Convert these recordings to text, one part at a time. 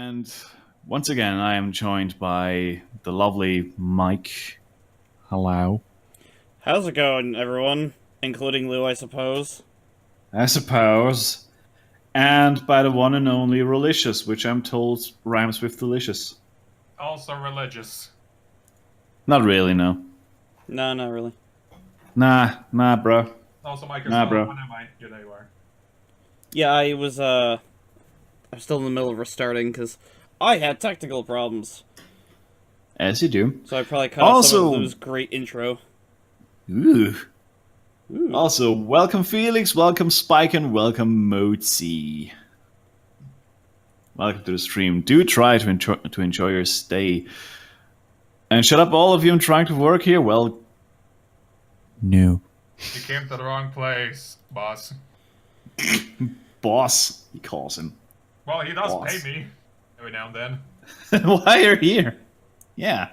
And once again, I am joined by the lovely Mike. Hello. How's it going, everyone? Including Lou, I suppose. I suppose. And by the one and only Relicious, which I'm told rhymes with delicious. Also religious. Not really, no. No, not really. Nah, bro. Also Microsoft. Nah, bro. When am I? Yeah, there you are. Yeah, I'm still in the middle of restarting because I had technical problems. As you do. So I probably cut off some Also- of Lou's great intro. Ooh. Ooh. Also, welcome Felix, welcome Spike, and welcome Mozi. Welcome to the stream. Do try to enjoy your stay. And shut up, all of you. I'm trying to work here. Well, no. You came to the wrong place, boss. Boss, he calls him. Well, he does Boss. pay me every now and then. Why you're here? Yeah.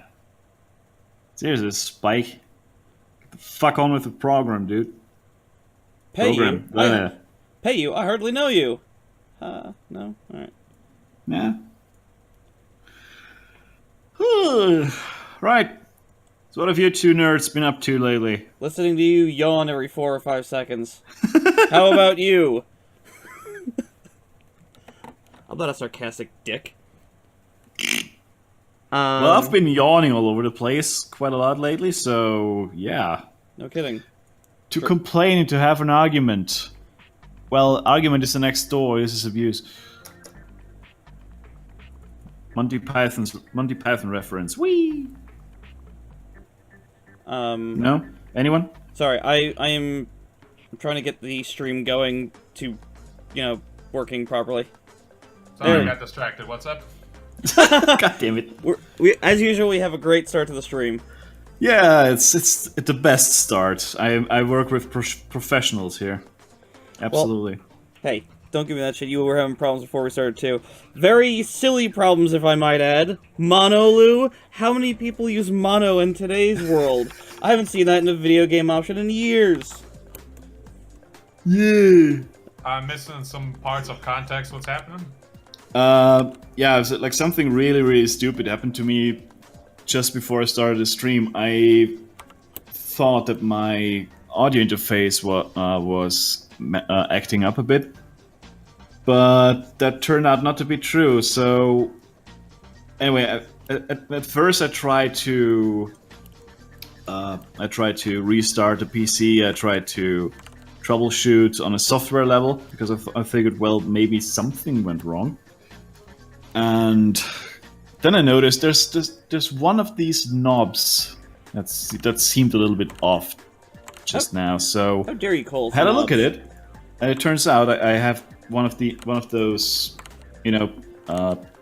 Seriously, Spike. Get the fuck on with the program, dude. Pay Program. you? Pay you? I hardly know you. No? Alright. Yeah. Right. So what have you two nerds been up to lately? Listening to you yawn every 4 or 5 seconds. How about you? How about a sarcastic dick? Well, I've been yawning all over the place quite a lot lately, so yeah. No kidding. To complain and to have an argument. Well, argument is the next door. This is abuse. Monty Python reference. Whee! No? Anyone? Sorry, I am trying to get the stream going to, working properly. Sorry, I got distracted. What's up? God damn it. We as usual, we have a great start to the stream. Yeah, it's the best start. I work with professionals here. Absolutely. Hey, don't give me that shit. You were having problems before we started too. Very silly problems, if I might add. Mono, Lou? How many people use mono in today's world? I haven't seen that in a video game option in years. Yeah. I'm missing some parts of context. What's happening? Yeah, it was like something really, really stupid happened to me just before I started the stream. I thought that my audio interface was acting up a bit, but that turned out not to be true. So, anyway, at first I tried to restart the PC. I tried to troubleshoot on a software level because I figured, well, maybe something went wrong. And then I noticed there's one of these knobs that seemed a little bit off just now. So How dare you call had a look at knobs? it, and it turns out I have one of those,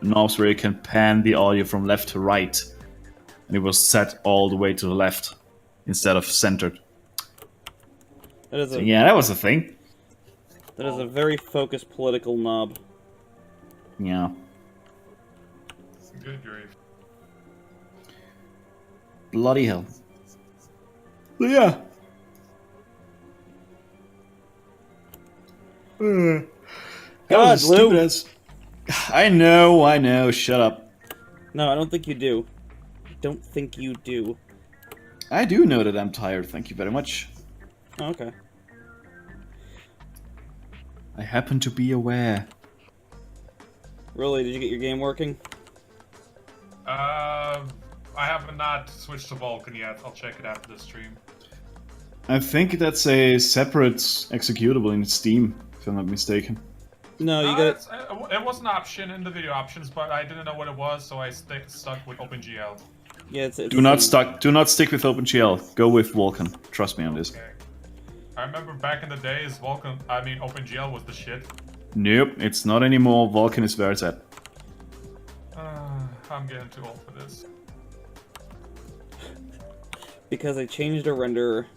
knobs where you can pan the audio from left to right, and it was set all the way to the left instead of centered. That is So, a yeah, that was a thing. very focused political knob. Yeah. Good grief. Bloody hell. But yeah. That God, was stupid Lou. as- I know. Shut up. No, I don't think you do. I don't think you do. I do know that I'm tired. Thank you very much. Oh, okay. I happen to be aware. Really, did you get your game working? I have not switched to Vulkan yet. I'll check it after the stream. I think that's a separate executable in Steam, if I'm not mistaken. No, you got it. It was an option in the video options, but I didn't know what it was, so I stuck with OpenGL. Yeah, it's Do not stick with OpenGL. Go with Vulkan. Trust me on this. Okay. I remember back in the days, OpenGL was the shit. Nope, it's not anymore. Vulkan is where it's at. I'm getting too old for this. Because I changed a renderer.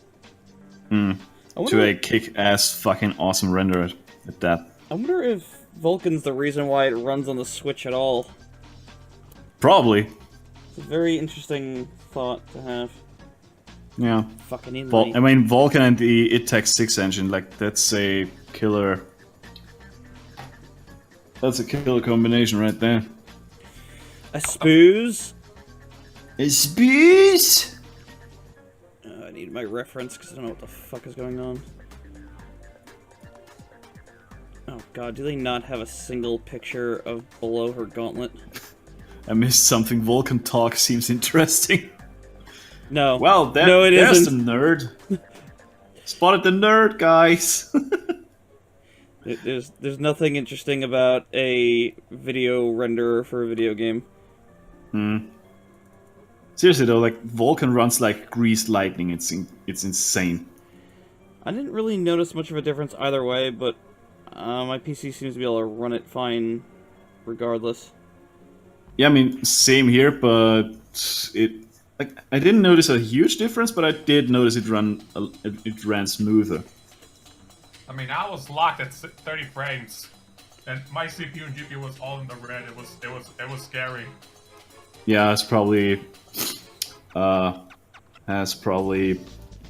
Hmm. I To wonder, a kick-ass fucking awesome renderer at that. I wonder if Vulkan's the reason why it runs on the Switch at all. Probably. It's a very interesting thought to have. Yeah. Fucking in I mean, Vulkan and the id6 engine, like, that's a killer... That's a killer combination right there. A spoos? It's bees. I need my reference because I don't know what the fuck is going on. Oh god, do they not have a single picture of below her gauntlet? I missed something. Vulcan talk seems interesting. No. Well, no, it there's isn't. the nerd. Spotted the nerd, guys. There's nothing interesting about a video renderer for a video game. Seriously though, like Vulcan runs like greased lightning. It's insane. I didn't really notice much of a difference either way, but my PC seems to be able to run it fine regardless. Yeah, I mean, same here, but I didn't notice a huge difference, but I did notice it ran smoother. I mean, I was locked at 30 frames, and my CPU and GPU was all in the red. It was scary. Yeah, it's probably has probably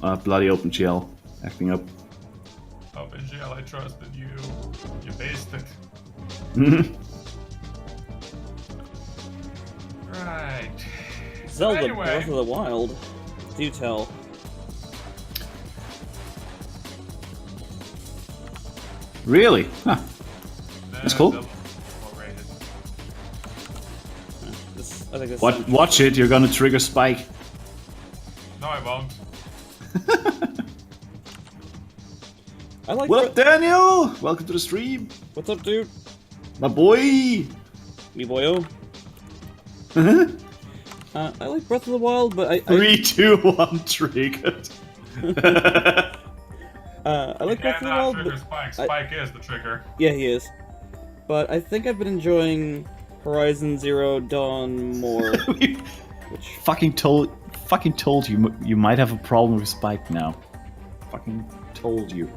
bloody OpenGL acting up. OpenGL, I trusted you. You based it. Right. Zelda Anyway. Breath of the Wild. Do tell. Really? Huh. That's cool. Overrated. I think this Watch it. You're gonna trigger Spike. No, I won't. I like. Well, Daniel, welcome to the stream, What's up, dude? my boy. Me boyo. I like Breath of the Wild, but I 3, 2, 1, triggered. I like Breath of the Cannot Wild, trigger but Spike. Spike is the trigger. yeah, he is. But I think I've been enjoying Horizon Zero Dawn more. Which fucking told you you might have a problem with Spike now. Fucking told you.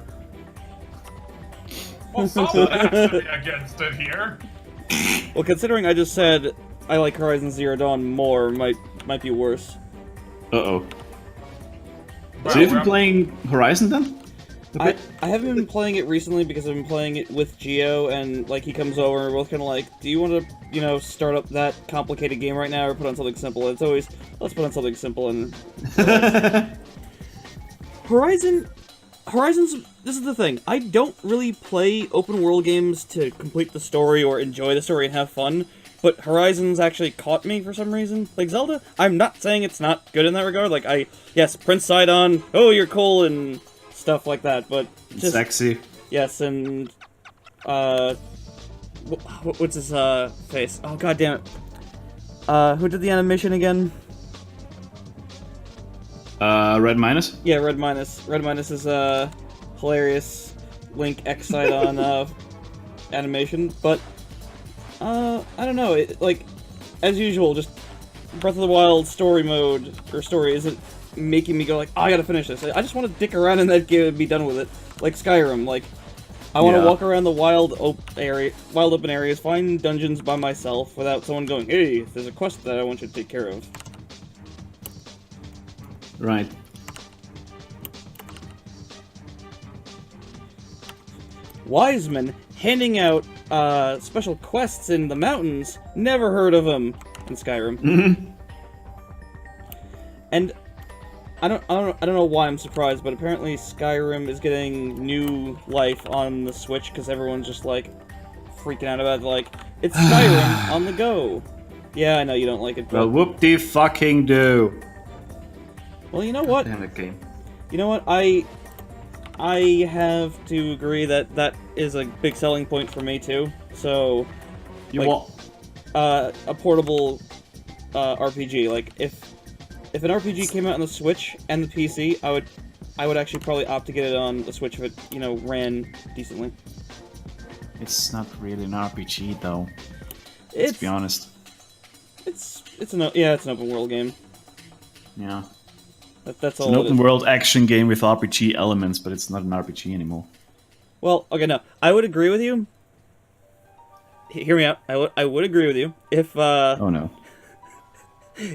Well, someone actually against it here. well, considering I just said I like Horizon Zero Dawn more, might be worse. Uh-oh. Well, So you've been we're- playing Horizon then? I haven't been playing it recently because I've been playing it with Geo, and like he comes over and we're both kind of like, do you want to, start up that complicated game right now or put on something simple? And it's always, let's put on something simple. And Horizon's, this is the thing, I don't really play open world games to complete the story or enjoy the story and have fun, but Horizon's actually caught me for some reason. Like Zelda, I'm not saying it's not good in that regard, like yes, Prince Sidon, oh you're cool and stuff like that, but just Sexy. yes, and what's his face? Oh god damn it! Who did the animation again? Red Minus? Yeah, Red Minus. Red Minus is hilarious Link X Sidon animation, but I don't know. Like as usual, just Breath of the Wild story mode or story isn't making me go like, oh, I gotta finish this. I just want to dick around in that game and be done with it. Like Skyrim, like I want to Yeah. walk around the wild open areas, find dungeons by myself without someone going, hey, there's a quest that I want you to take care of. Right. Wiseman handing out special quests in the mountains. Never heard of him in Skyrim. And I don't know why I'm surprised, but apparently Skyrim is getting new life on the Switch because everyone's just like freaking out about it, like it's Skyrim on the go. Yeah, I know you don't like it, Well, but whoop-de-fucking-do. well, you know what? Damn that game. You know what? I have to agree that that is a big selling point for me too. So, You like, want... a portable RPG. Like if an RPG came out on the Switch and the PC, I would actually probably opt to get it on the Switch if it ran decently. It's not really an RPG, though. Let's It's be honest. it's an open world game. Yeah. That's It's all. an it open is. world action game with RPG elements, but it's not an RPG anymore. Well, okay, no, I would agree with you. Hear me out. I would agree with you if Oh no.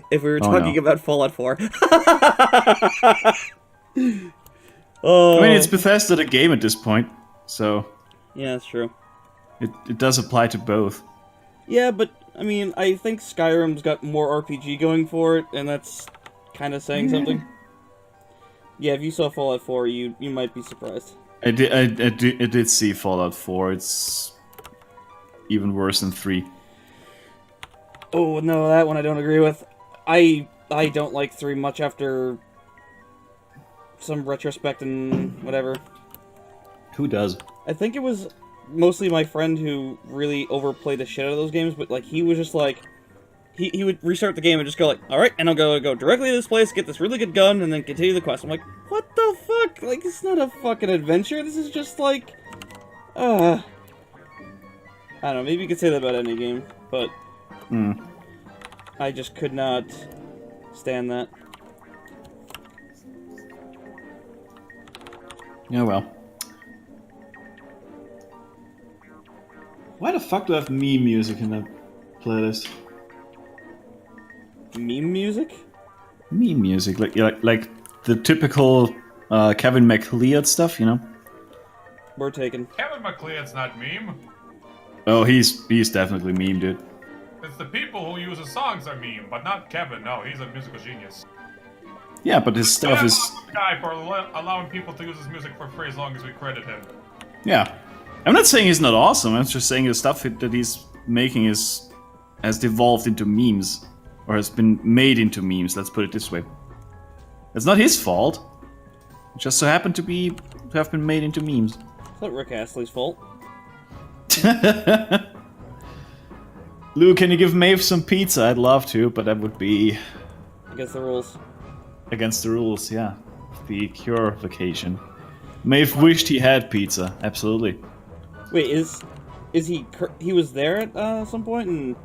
if we were Oh, talking no. about Fallout 4. Oh. I mean, it's Bethesda the game at this point, so yeah, that's true. it does apply to both. Yeah, but I mean, I think Skyrim's got more RPG going for it, and that's kind of saying something. Yeah, if you saw Fallout 4, you might be surprised. I did see Fallout 4. It's even worse than 3. Oh, no, that one I don't agree with. I don't like 3 much after some retrospect and whatever. Who does? I think it was mostly my friend who really overplayed the shit out of those games, but like he was just like he would restart the game and just go like, alright, and I'll go directly to this place, get this really good gun, and then continue the quest. I'm like, what the fuck? Like, it's not a fucking adventure, this is just like I don't know, maybe you could say that about any game, but I just could not stand that. Yeah, well. Why the fuck do I have meme music in that playlist? Meme music? Meme music, like the typical Kevin MacLeod stuff, you know? We're taken. Kevin MacLeod's not meme. Oh, he's definitely meme, dude. It's the people who use his songs are meme, but not Kevin. No, he's a musical genius. Yeah, but his stuff is... The guy for allowing people to use his music for free as long as we credit him. Yeah. I'm not saying he's not awesome, I'm just saying the stuff that he's making has devolved into memes. Or has been made into memes, let's put it this way. It's not his fault. It just so happened to have been made into memes. It's not Rick Astley's fault. Lou, can you give Maeve some pizza? I'd love to, but that would be... Against the rules. Against the rules, yeah. The Cure vacation. Maeve wished he had pizza, absolutely. Wait, is he was there at some point and...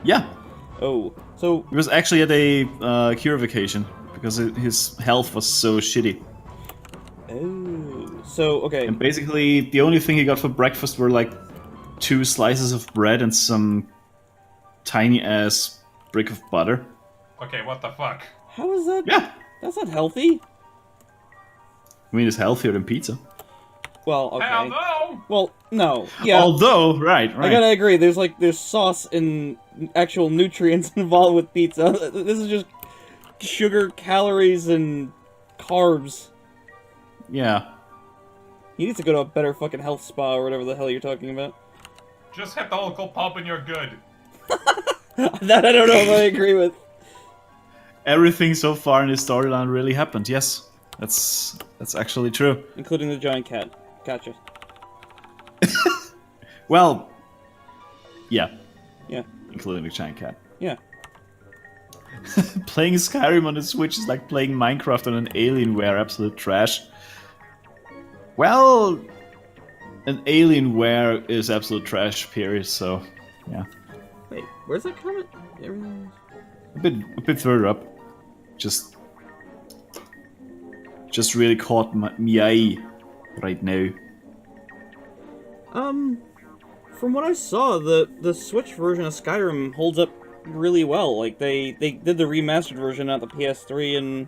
Yeah. Oh, so... He was actually at a Cure vacation, because his health was so shitty. Oh, so, okay. And basically, the only thing he got for breakfast were like 2 slices of bread and some tiny-ass brick of butter. Okay, what the fuck? How is that? Yeah. That's not healthy. I mean, it's healthier than pizza. Well, okay. Hell no! Well, no. Yeah. Although, right. I gotta agree, there's sauce and actual nutrients involved with pizza. This is just sugar, calories, and carbs. Yeah. You need to go to a better fucking health spa or whatever the hell you're talking about. Just hit the local pub and you're good. That I don't know if I agree with. Everything so far in this storyline really happened, yes. That's actually true. Including the giant cat. Gotcha. Well, yeah. Yeah. Including the giant cat. Yeah. Playing Skyrim on the Switch is like playing Minecraft on an Alienware, absolute trash. Well, an Alienware is absolute trash, period, so, yeah. Wait, where's that comment? Everything... A bit further up. Just really caught my eye right now. From what I saw, the Switch version of Skyrim holds up really well. Like, they did the remastered version at the PS3 and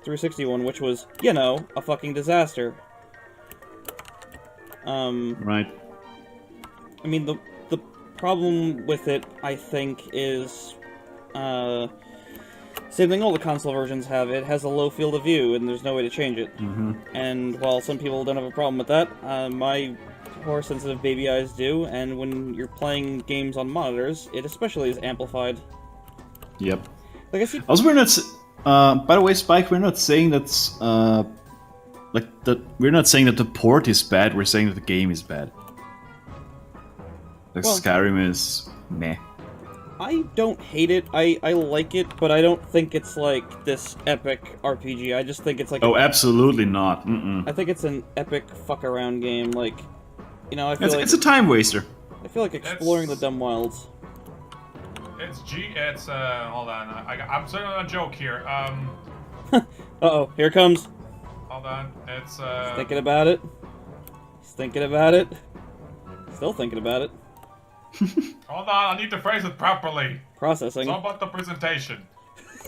360 one, which was, you know, a fucking disaster. Right. I mean, the problem with it, I think, is, same thing all the console versions have. It has a low field of view, and there's no way to change it. Mm-hmm. And while some people don't have a problem with that, my poor sensitive baby eyes do, and when you're playing games on monitors, it especially is amplified. Yep. Like I see. Also, we're not. By the way, Spike, we're not saying that's like that. We're not saying that the port is bad. We're saying that the game is bad. Like Well, Skyrim is meh. I don't hate it. I like it, but I don't think it's like this epic RPG. I just think it's like. Oh, absolutely not. I think it's an epic fuck around game. Like, you know, I feel It's a time waster. I feel like exploring the dumb wilds. It's hold on. I'm saying a joke here. Uh-oh, here it comes. Hold on. It's Thinking about it. He's thinking about it. Still thinking about it. hold on. I need to phrase it properly. Processing. It's all about the presentation.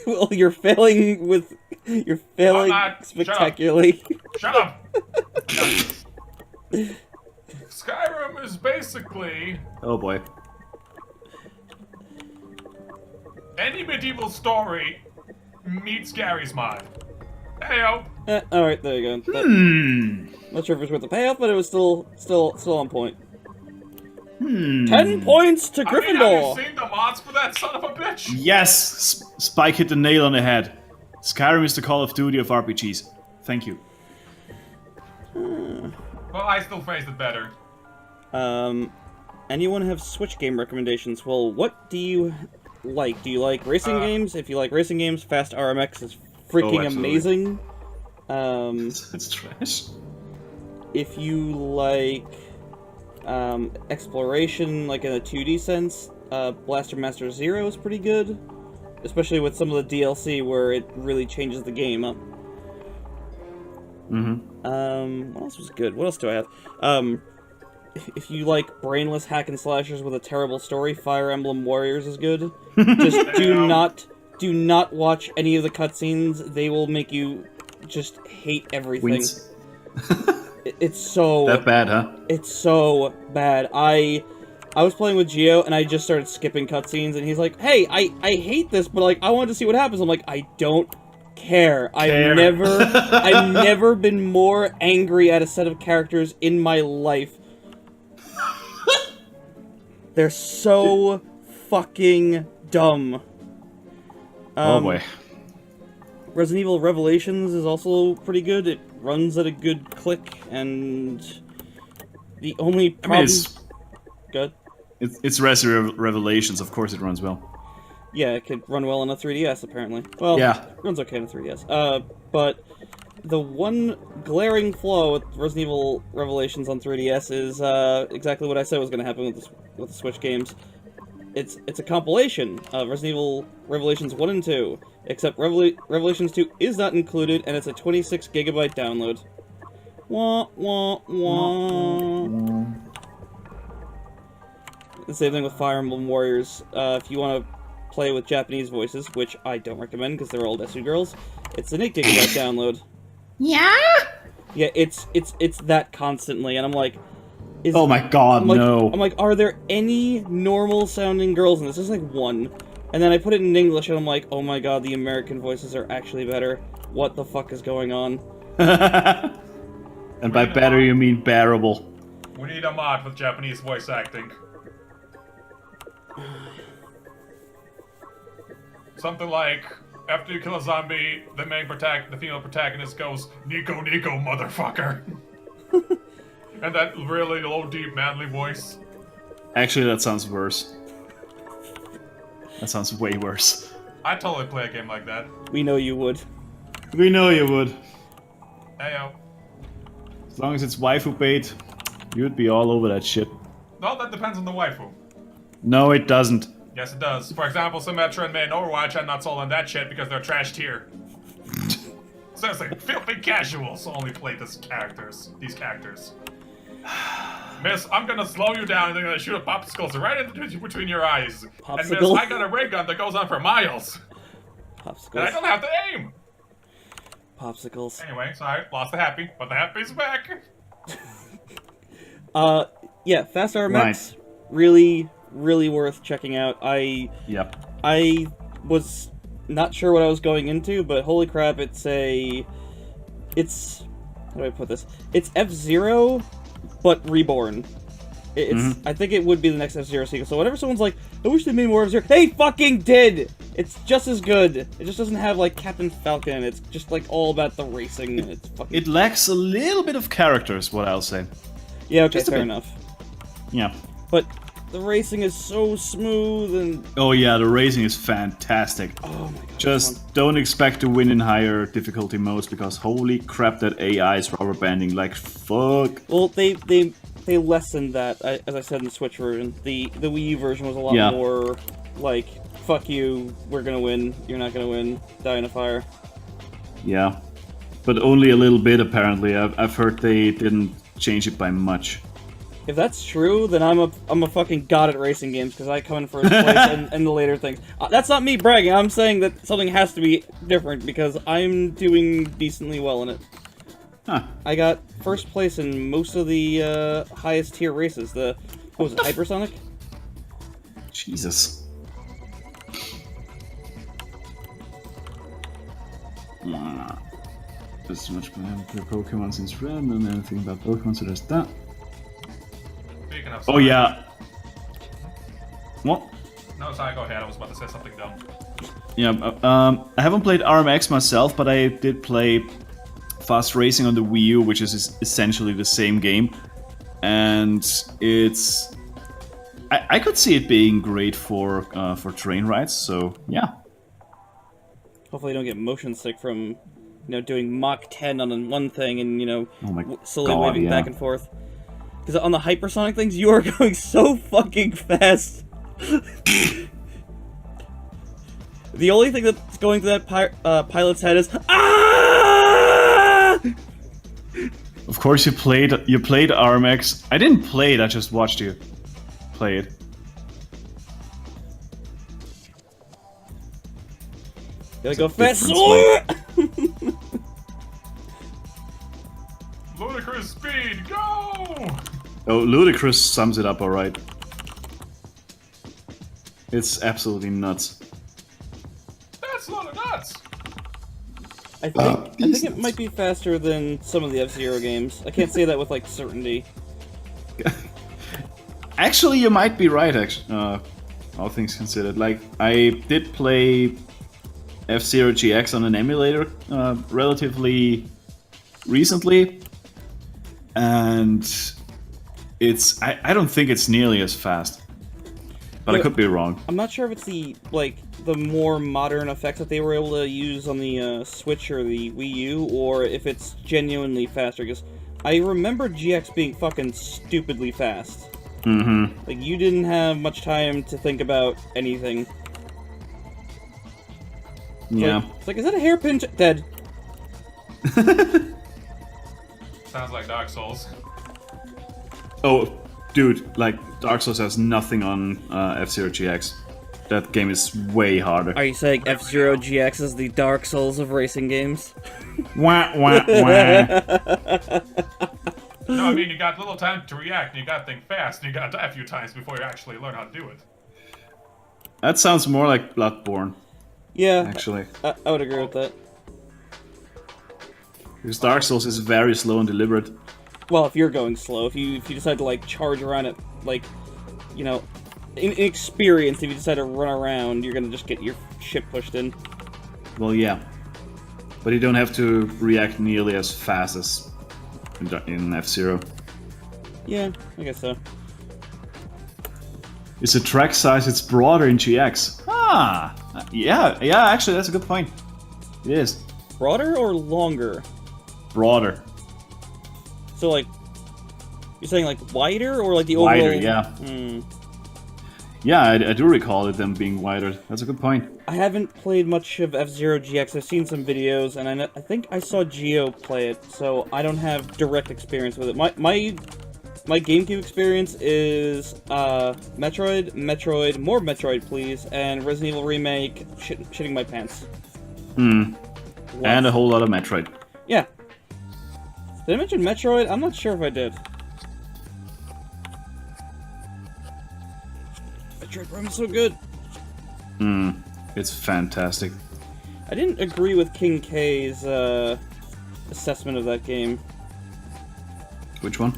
Well, you're failing with... You're failing spectacularly. Shut up! Skyrim is basically... Oh boy. Any medieval story meets Gary's mind. Heyo. Alright, there you go. Not sure if it was worth the payoff, but it was still on point. 10 points to I mean, Gryffindor! have you seen the mods for that son of a bitch? Yes! Spike hit the nail on the head. Skyrim is the Call of Duty of RPGs. Thank you. Well, I still phrased it better. Anyone have Switch game recommendations? Well, what do you like? Do you like racing games? If you like racing games, Fast RMX is freaking absolutely. amazing. It's trash. If you like exploration, like in a 2D sense, Blaster Master Zero is pretty good. Especially with some of the DLC where it really changes the game up. What else was good? What else do I have? If you like brainless hack and slashers with a terrible story, Fire Emblem Warriors is good. Just do not watch any of the cutscenes. They will make you just hate everything. Wins. It's so That bad, huh? It's so bad. I was playing with Gio and I just started skipping cutscenes and he's like, "Hey, I hate this, but like I wanted to see what happens." I'm like, "I don't care. I've never been more angry at a set of characters in my life." They're so fucking dumb. Oh boy. Resident Evil Revelations is also pretty good. It runs at a good click, and the only problem... Good. It's Resident Revelations, of course it runs well. Yeah, it could run well on a 3DS, apparently. Well, yeah. It runs okay on a 3DS. But the one glaring flaw with Resident Evil Revelations on 3DS is exactly what I said was going to happen with the Switch games. It's a compilation of Resident Evil Revelations 1 and 2, except Revelations 2 is not included, and it's a 26GB download. Wah, wah, wah. The same thing with Fire Emblem Warriors. If you want to play with Japanese voices, which I don't recommend because they're old SU girls, it's an 8GB download. Yeah? Yeah, it's that constantly, and I'm like... oh my god, no. I'm like, are there any normal-sounding girls in this? There's like one. And then I put it in English, and I'm like, oh my god, the American voices are actually better. What the fuck is going on? And by better, you mean bearable. We need a mod with Japanese voice acting. Something like, after you kill a zombie, the female protagonist goes, "Nico, Nico, motherfucker." And that really low, deep, manly voice. Actually, that sounds worse. That sounds way worse. I'd totally play a game like that. We know you would. We know you would. Heyo. As long as it's waifu bait, you'd be all over that shit. No, that depends on the waifu. No, it doesn't. Yes, it does. For example, Symmetra and May in Overwatch, I'm not sold on that shit because they're trash tier. Seriously, filthy casuals only play these characters. Miss, I'm gonna slow you down and then I'm gonna shoot a popsicle right in between your eyes. Popsicle? And miss, I got a ray gun that goes on for miles. Popsicles. And I don't have to aim. Popsicles. Anyway, sorry, lost the happy, but the happy's back. Yeah, Fast RMX, Right. really, really worth checking out. Yep. I was not sure what I was going into, but holy crap, it's how do I put this? It's F-Zero, but reborn. I think it would be the next F-Zero sequel, so whenever someone's like, I wish they made more F-Zero, they fucking did! It's just as good. It just doesn't have, like, Captain Falcon, it's just, like, all about the racing, and it's fucking... It lacks a little bit of character, is what I'll say. Yeah, okay, just a fair bit. enough. Yeah. But the racing is so smooth, and... Oh yeah, the racing is fantastic. Oh my god. Just don't expect to win in higher difficulty modes, because holy crap, that AI is rubber banding like fuck. Well, they lessened that, as I said in the Switch version. The Wii U version was a lot Yeah. more like, fuck you, we're gonna win, you're not gonna win, die in a fire. Yeah. But only a little bit apparently. I've heard they didn't change it by much. If that's true, then I'm a fucking god at racing games, because I come in first place and the later things. That's not me bragging, I'm saying that something has to be different, because I'm doing decently well in it. Huh. I got first place in most of the highest tier races. What was it, Hypersonic? Jesus. There's so much Pokemon since Red, and anything about Pokemon, so there's that. Speaking of. Oh yeah. What? No, sorry. Go ahead. I was about to say something dumb. Yeah. I haven't played RMX myself, but I did play Fast Racing on the Wii U, which is essentially the same game, and it's. I could see it being great for train rides. So yeah. Hopefully, you don't get motion sick from, doing Mach 10 on one thing and Oh my slowly God, waving yeah. back and forth. Because on the hypersonic things, you are going so fucking fast. The only thing that's going through that pilot's head is ah! Of course, you played RMX. I didn't play it. I just watched you play it. Gotta go difference, faster! Ludicrous speed, go! Oh, Ludicrous sums it up alright. It's absolutely nuts. That's a lot of nuts. I think it might be faster than some of the F-Zero games. I can't say that with certainty. Actually, you might be right. All things considered, I did play F-Zero GX on an emulator relatively recently, and it's I don't think it's nearly as fast, but I could be wrong. I'm not sure if it's the more modern effects that they were able to use on the Switch or the Wii U, or if it's genuinely faster, because I remember GX being fucking stupidly fast. Mm-hmm. You didn't have much time to think about anything. Yeah. It's is that a hairpin? Dead. Sounds like Dark Souls. Oh, dude, Dark Souls has nothing on F-Zero GX. That game is way harder. Are you saying F-Zero GX is the Dark Souls of racing games? Wah, wah, wah. No, I mean, you got little time to react, and you gotta think fast, and you gotta die a few times before you actually learn how to do it. That sounds more like Bloodborne, Yeah, actually. I would agree with that. Because Dark Souls is very slow and deliberate. Well, if you're going slow, if you decide to charge around it, inexperienced, if you decide to run around, you're gonna just get your shit pushed in. Well, yeah. But you don't have to react nearly as fast as in F-Zero. Yeah, I guess so. It's a track size, it's broader in GX. Ah! Yeah, actually, that's a good point. It is. Broader or longer? Broader. So, you're saying, wider, or, the overall... Wider, yeah. Yeah, I do recall them being wider. That's a good point. I haven't played much of F-Zero GX. I've seen some videos, and I think I saw Geo play it, so I don't have direct experience with it. My GameCube experience is Metroid, more Metroid, please, and Resident Evil Remake, shitting my pants. And a whole lot of Metroid. Yeah. Did I mention Metroid? I'm not sure if I did. Metroid Prime is so good. It's fantastic. I didn't agree with King K's assessment of that game. Which one?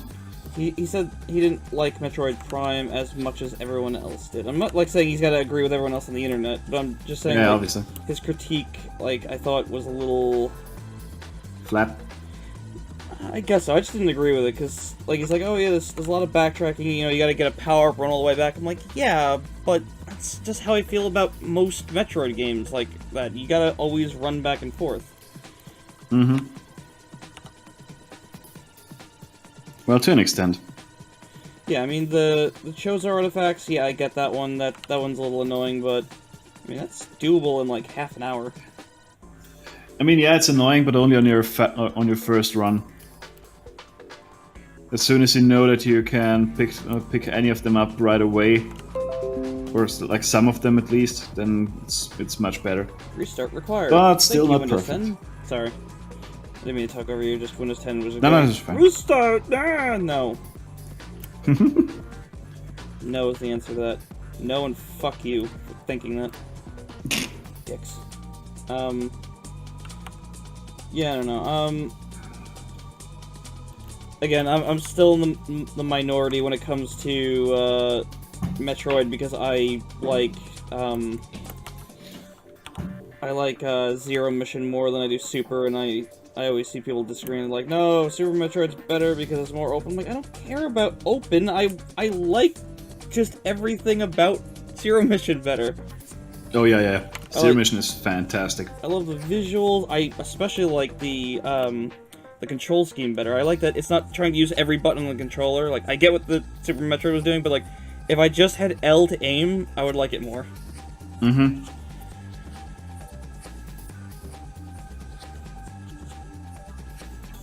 He said he didn't like Metroid Prime as much as everyone else did. I'm not saying he's got to agree with everyone else on the internet, but I'm just saying obviously. His critique, I thought was a little... Flat. I guess so. I just didn't agree with it, because, he's like, oh yeah, there's a lot of backtracking, you gotta get a power-up, run all the way back. I'm like, yeah, but that's just how I feel about most Metroid games like that. You gotta always run back and forth. Mm-hmm. Well, to an extent. Yeah, I mean, the Chozo artifacts, yeah, I get that one. That one's a little annoying, but, I mean, that's doable in, half an hour. I mean, yeah, it's annoying, but only on your first run. As soon as you know that you can pick any of them up right away, or some of them at least, then it's much better. Restart required. But still Thank you, not Windows perfect. 10. Sorry. I didn't mean to talk over you, just Windows 10 was No, it's fine. Restart! Ah, no. No is the answer to that. No, and fuck you for thinking that. Dicks. Yeah, I don't know. Again, I'm still in the minority when it comes to Metroid because I like Zero Mission more than I do Super, and I always see people disagreeing, like, no, Super Metroid's better because it's more open. I'm like, I don't care about open. I like just everything about Zero Mission better. Oh yeah. Zero Mission is fantastic. I love the visuals. I especially like the control scheme better. I like that it's not trying to use every button on the controller. Like, I get what the Super Metroid was doing, but like, if I just had L to aim, I would like it more. Mm-hmm.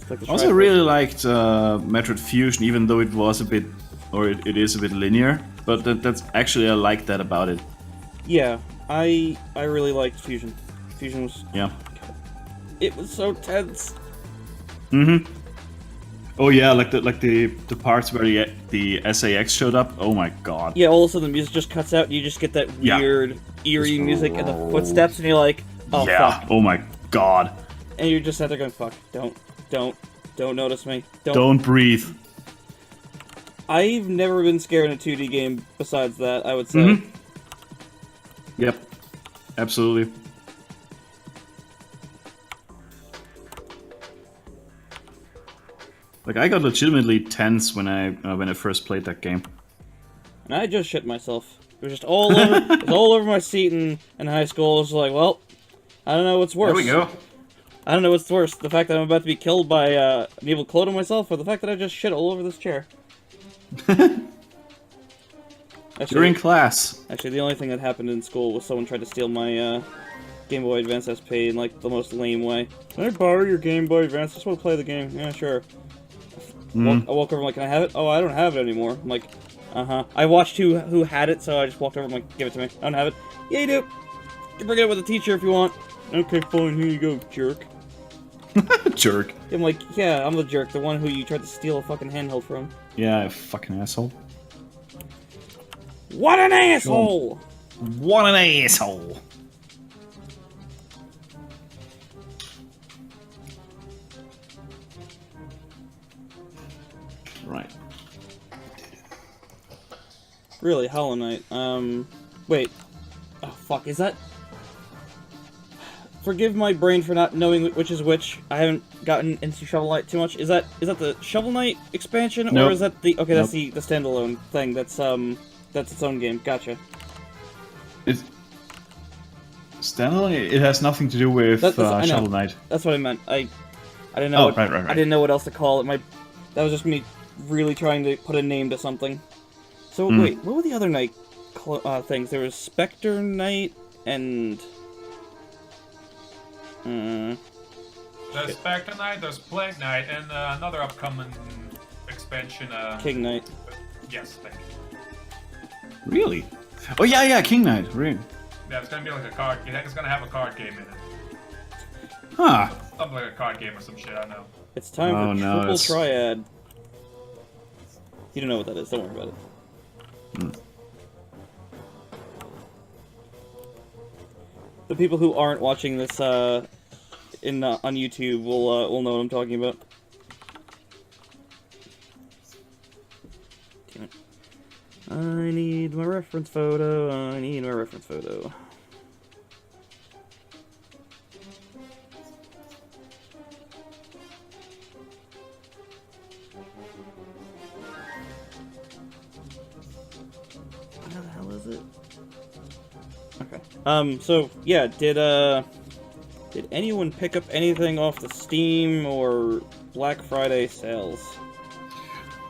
Like I also really liked Metroid Fusion, even though it was a bit, or it is a bit linear. But that's actually, I like that about it. Yeah, I really liked Fusion. Fusion was... Yeah. It was so tense. Mm-hmm. Oh yeah, like the parts where the SAX showed up. Oh my god. Yeah, all of a sudden the music just cuts out and you just get that weird, eerie music and the footsteps and you're like, oh yeah. fuck. Oh my god. And you're just out there going, fuck, don't notice me. Don't breathe. I've never been scared in a 2D game besides that, I would say. Mm-hmm. Yep. Absolutely. Like, I got legitimately tense when I first played that game. And I just shit myself. It was just all over, it was all over my seat in high school. It was like, well, I don't know what's worse. There we go. I don't know what's worse, the fact that I'm about to be killed by an evil clone of myself, or the fact that I just shit all over this chair. During class. Actually, the only thing that happened in school was someone tried to steal my Game Boy Advance SP in, like, the most lame way. Can I borrow your Game Boy Advance? I just want to play the game. Yeah, sure. I walk over, I'm like, can I have it? Oh, I don't have it anymore. I'm like, uh-huh. I watched who had it, so I just walked over, I'm like, give it to me. I don't have it. Yeah, you do. You can bring it up with the teacher if you want. Okay, fine, here you go, jerk. Jerk. I'm like, yeah, I'm the jerk, the one who you tried to steal a fucking handheld from. Yeah, you fucking asshole. What an asshole! What an asshole! Right. Really, Hollow Knight. Wait. Oh, fuck, is that... Forgive my brain for not knowing which is which. I haven't gotten into Shovel Knight too much. Is that the Shovel Knight expansion, Nope. or is that the... Okay, that's Nope. the standalone thing. That's its own game. Gotcha. It's standalone. It has nothing to do with I know. Shovel Knight. That's what I meant. I didn't know. Oh, right. I didn't know what else to call it. That was just me really trying to put a name to something. So wait, what were the other Knight things? There was Spectre Knight and. There's Spectre Knight, there's Plague Knight, and another upcoming expansion. King Knight. Yes, thank you. Really? Oh yeah, King Knight. Really? Yeah, it's gonna be like a card. It's gonna have a card game in it. Huh. Something like a card game or some shit. I know. It's time for no, Triple it's- Triad. You don't know what that is. Don't worry about it. The people who aren't watching this on YouTube will know what I'm talking about. Damn it. I need my reference photo. I need my reference photo. How the hell is it? Okay. So yeah, did anyone pick up anything off the Steam or Black Friday sales?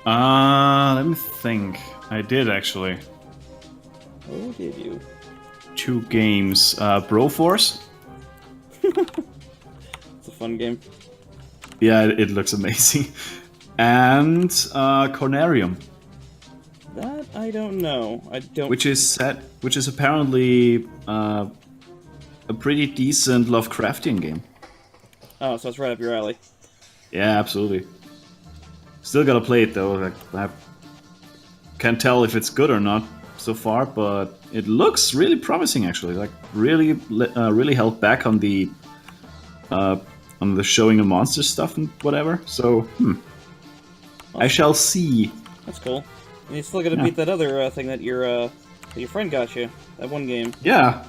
Let me think. I did actually. Oh, did you? 2 games. Broforce. It's a fun game. Yeah, it looks amazing. And Cornerium, That I don't know. I don't. which is apparently a pretty decent Lovecraftian game. Oh, so it's right up your alley. Yeah, absolutely. Still gotta play it though. Like, I can't tell if it's good or not so far, but it looks really promising actually. Like really held back on the on the showing of monster stuff and whatever. So, I shall see. That's cool. And you still gotta Yeah. beat that other thing that your friend got you. That one game. Yeah,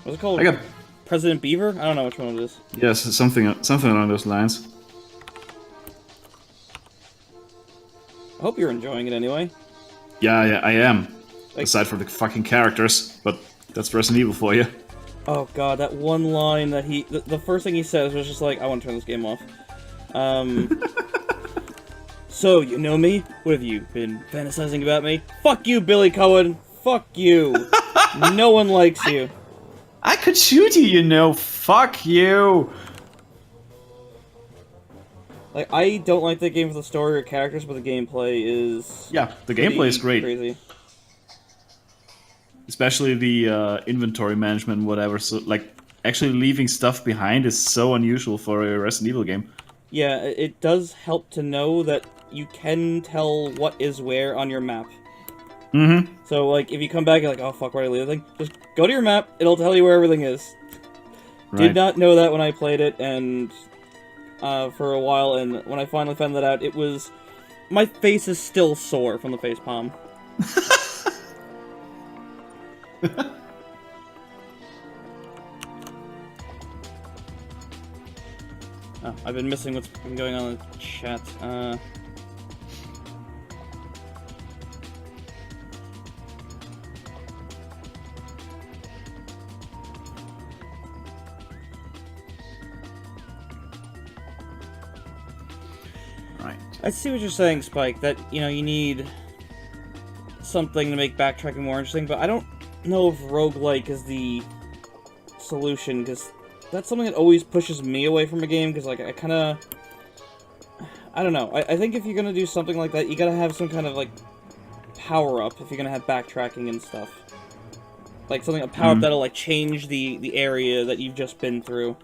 What's it called? I got President Beaver? I don't know which one it is. yes, something along those lines. I hope you're enjoying it anyway. Yeah, I am. Like- Aside from the fucking characters, but that's Resident Evil for you. Oh god, that one line that the first thing he says was just like, I want to turn this game off. So, you know me? What have you been fantasizing about me? Fuck you, Billy Cohen! Fuck you! No one likes you. I could shoot you, you know. Fuck you. Like, I don't like that game for the story or characters, but the gameplay is... Yeah, the pretty gameplay is great. Crazy. Especially the inventory management and whatever. So, like, actually leaving stuff behind is so unusual for a Resident Evil game. Yeah, it does help to know that you can tell what is where on your map. Mm-hmm. So, like, if you come back and like, oh fuck, where did I leave the thing? Just go to your map, it'll tell you where everything is. Right. Did not know that when I played it, and for a while, and when I finally found that out, it was... My face is still sore from the facepalm. Oh, I've been missing what's been going on in the chat. Right. I see what you're saying, Spike, that, you know, you need something to make backtracking more interesting, but I don't know if roguelike is the solution, because that's something that always pushes me away from a game, because, like, I kind of... I don't know. I think if you're going to do something like that, you gotta have some kind of, like, power-up if you're going to have backtracking and stuff. Like, something, a power-up that'll, like, change the area that you've just been through.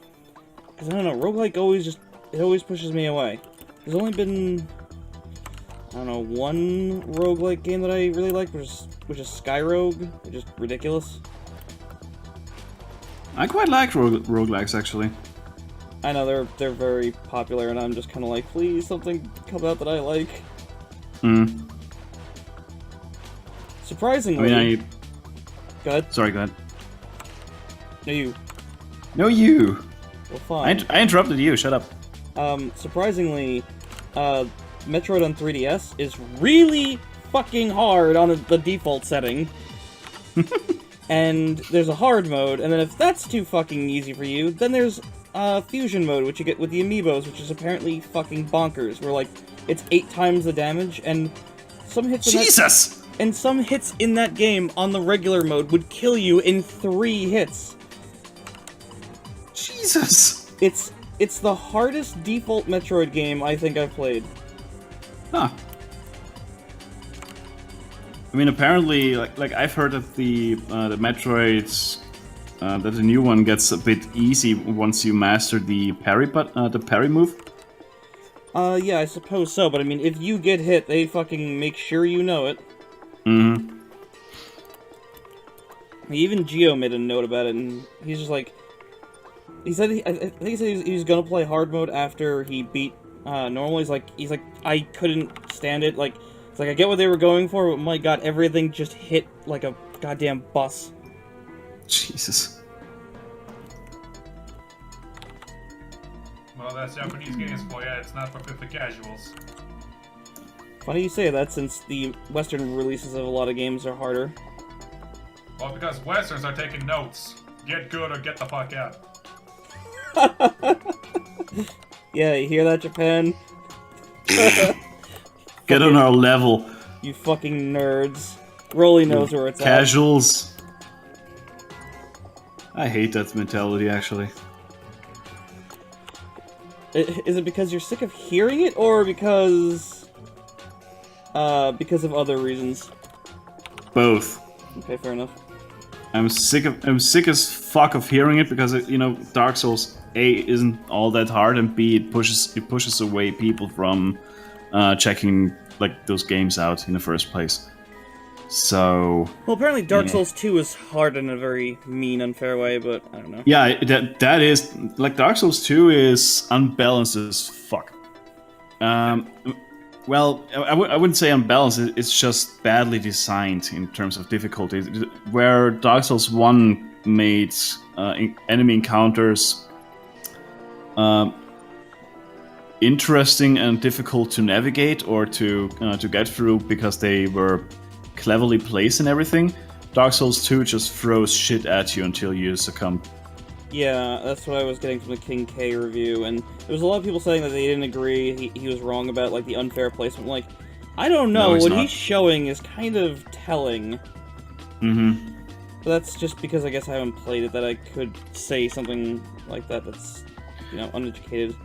Because, I don't know, roguelike always just... It always pushes me away. There's only been... I don't know, one roguelike game that I really like, which is Skyrogue, which is ridiculous. I quite like roguelikes, actually. I know they're very popular, and I'm just kind of like, please, something come out that I like. Mm. Surprisingly... I mean, Go ahead. Sorry, go ahead. No, you. No, you! Well, fine. I interrupted you, shut up. Surprisingly, Metroid on 3DS is really fucking hard on the default setting. And there's a hard mode, and then if that's too fucking easy for you, then there's fusion mode, which you get with the amiibos, which is apparently fucking bonkers, where, like, it's 8 times the damage, and some hits in Jesus! and some hits in that game on the regular mode would kill you in 3 hits. Jesus! It's the hardest default Metroid game I think I've played. Huh. I mean, apparently, like I've heard that the Metroids, that the new one gets a bit easy once you master the parry move. Yeah, I suppose so, but I mean, if you get hit, they fucking make sure you know it. Mm-hmm. Even Geo made a note about it, and he's just like... He said, I think he said he was gonna play hard mode after he beat normal. He's like, I couldn't stand it. Like, it's like, I get what they were going for, but my god, everything just hit like a goddamn bus. Jesus. Well, that's Japanese games for you. It's not for the casuals. Funny you say that, since the Western releases of a lot of games are harder. Well, because Westerns are taking notes. Get good or get the fuck out. Yeah, you hear that, Japan? Get on our level. You fucking nerds. Rolly knows where it's Casuals. I hate that mentality, actually. at. Is it because you're sick of hearing it, or because of other reasons? Both. Okay, fair enough. I'm sick as fuck of hearing it because you know, Dark Souls A isn't all that hard, and B it pushes away people from checking like those games out in the first place. So Well, apparently Dark Yeah. Souls 2 is hard in a very mean, unfair way, but I don't know. yeah, that is like Dark Souls 2 is unbalanced as fuck. Well, I wouldn't say unbalanced. It's just badly designed in terms of difficulty. Where Dark Souls 1 made enemy encounters interesting and difficult to navigate or to get through because they were cleverly placed and everything, Dark Souls 2 just throws shit at you until you succumb. Yeah, that's what I was getting from the King K review, and there was a lot of people saying that they didn't agree. He was wrong about like the unfair placement. Like, I don't know. No, he's what not. he's showing is kind of telling. Mm-hmm. But that's just because I guess I haven't played it that I could say something like that. That's uneducated.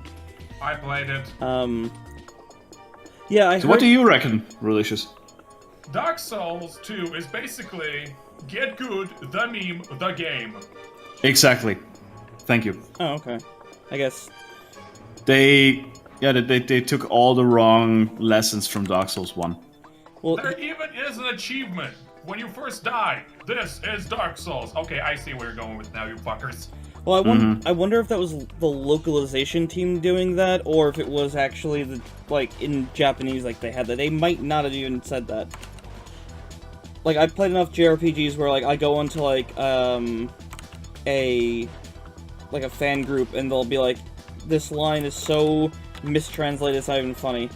I played it. Yeah, I So heard... what do you reckon, Relicious? Dark Souls 2 is basically get good, the meme, the game. Exactly. Thank you. Oh, okay. I guess. They took all the wrong lessons from Dark Souls 1. Well, There even is an achievement. When you first die, this is Dark Souls. Okay, I see where you're going with now, you fuckers. well, I wonder if that was the localization team doing that, or if it was actually the in Japanese, like they had that. They might not have even said that. Like, I've played enough JRPGs where I go into a fan group and they'll be like, this line is so mistranslated it's not even funny.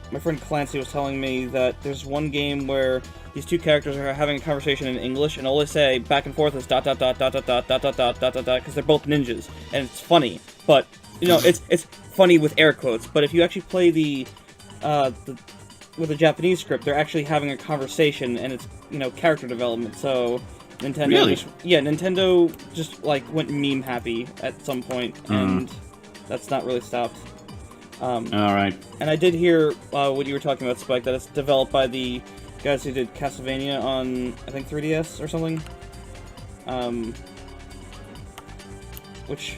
My friend Clancy was telling me that there's one game where these two characters are having a conversation in English and all they say back and forth is dot dot dot dot dot dot dot dot dot dot dot dot because they're both ninjas and it's funny, but it's funny with air quotes. But if you actually play with a Japanese script, they're actually having a conversation and it's character development. So Nintendo, Really? Nintendo just went meme happy at some point, and that's not really stopped. All right. And I did hear what you were talking about, Spike, that it's developed by the guys who did Castlevania on, I think, 3DS or something. Which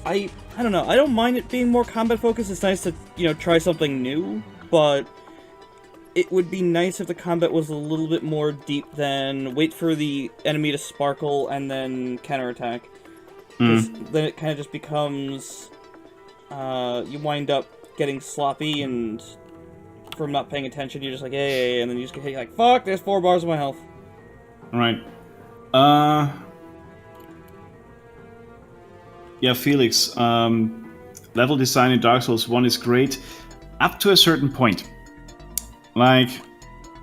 I don't know. I don't mind it being more combat focused. It's nice to try something new, but it would be nice if the combat was a little bit more deep than wait for the enemy to sparkle and then counterattack. Because then it kind of just becomes you wind up getting sloppy and from not paying attention, you're just like, hey, and then you just get hit like, fuck, there's 4 bars of my health. All right. Yeah, Felix. Level design in Dark Souls 1 is great up to a certain point. Like,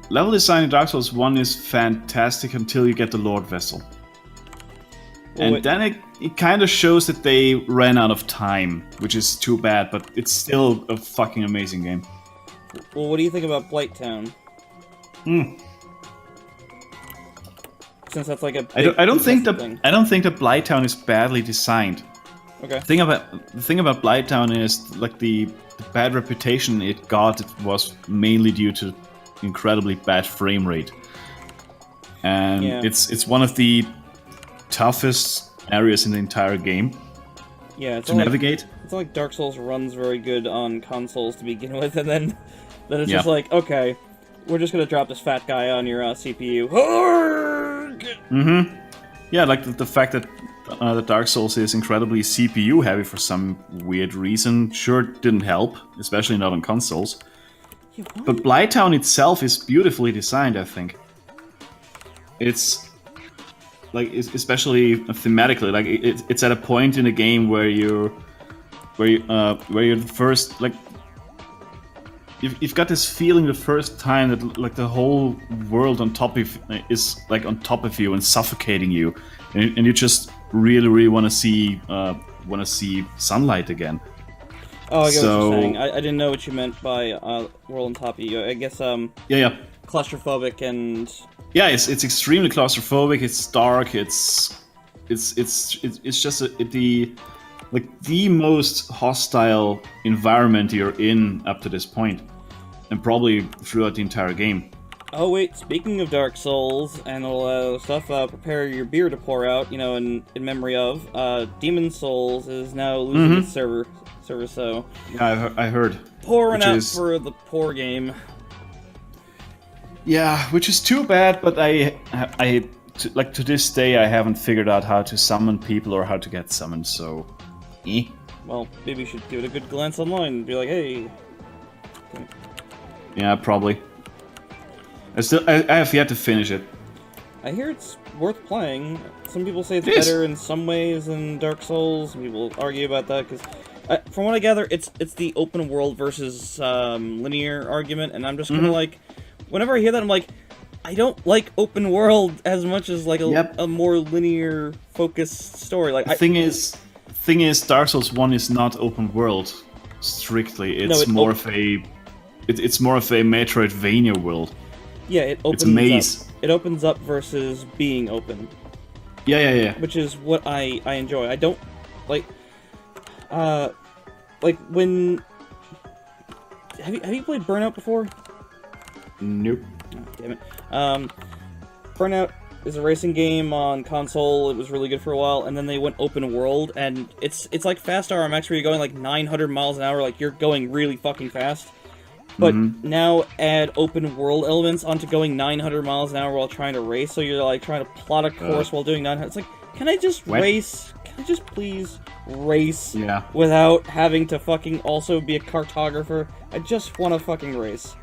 level design in Dark Souls 1 is fantastic until you get the Lord Vessel. And then it kind of shows that they ran out of time, which is too bad, but it's still a fucking amazing game. Well, what do you think about Blighttown? Since that's like a big I don't think thing. that Blighttown is badly designed. Okay. The thing about Blighttown is like the bad reputation it got was mainly due to incredibly bad frame rate, and Yeah. it's one of the toughest areas in the entire game Yeah, it's to not navigate. it's not like Dark Souls runs very good on consoles to begin with, and then it's Yeah. just like, okay, we're just gonna drop this fat guy on your CPU. Yeah, like the fact that the Dark Souls is incredibly CPU heavy for some weird reason sure didn't help, especially not on consoles. Yeah, why? But Blighttown itself is beautifully designed, I think. It's like, especially thematically, like it's at a point in the game where you're the first, like, you've got this feeling the first time that like the whole world on top of is like on top of you and suffocating you, and you just really want to see sunlight again. Oh, I get what So- you're saying. I didn't know what you meant by world on top of you. I guess Yeah. claustrophobic and Yeah, it's extremely claustrophobic. It's dark. It's just the most hostile environment you're in up to this point, and probably throughout the entire game. oh wait, speaking of Dark Souls and all that other stuff, prepare your beer to pour out. In memory of Demon Souls is now losing its server. So Yeah, I heard. pouring Which out is- for the poor game. Yeah, which is too bad. But to this day, I haven't figured out how to summon people or how to get summoned. So, Well, maybe you should give it a good glance online and be like, hey. Yeah, probably. I have yet to finish it. I hear it's worth playing. Some people say it's It is. better in some ways than Dark Souls. Some people argue about that because, from what I gather, it's the open world versus linear argument, and I'm just kind of like, whenever I hear that, I'm like, I don't like open world as much as like a more linear focused story. Like, The thing is, Dark Souls 1 is not open world strictly. It's more of a Metroidvania world. yeah, it opens It's a maze. up. It opens up versus being open. Yeah. Which is what I enjoy. I don't like when have you played Burnout before? Nope. Oh, damn it. Burnout is a racing game on console. It was really good for a while, and then they went open world, and it's like Fast RMX where you're going like 900 miles an hour, like you're going really fucking fast. But now add open world elements onto going 900 miles an hour while trying to race, so you're like trying to plot a course while doing 900. It's like, can I just race? Can I just please race without having to fucking also be a cartographer? I just want to fucking race.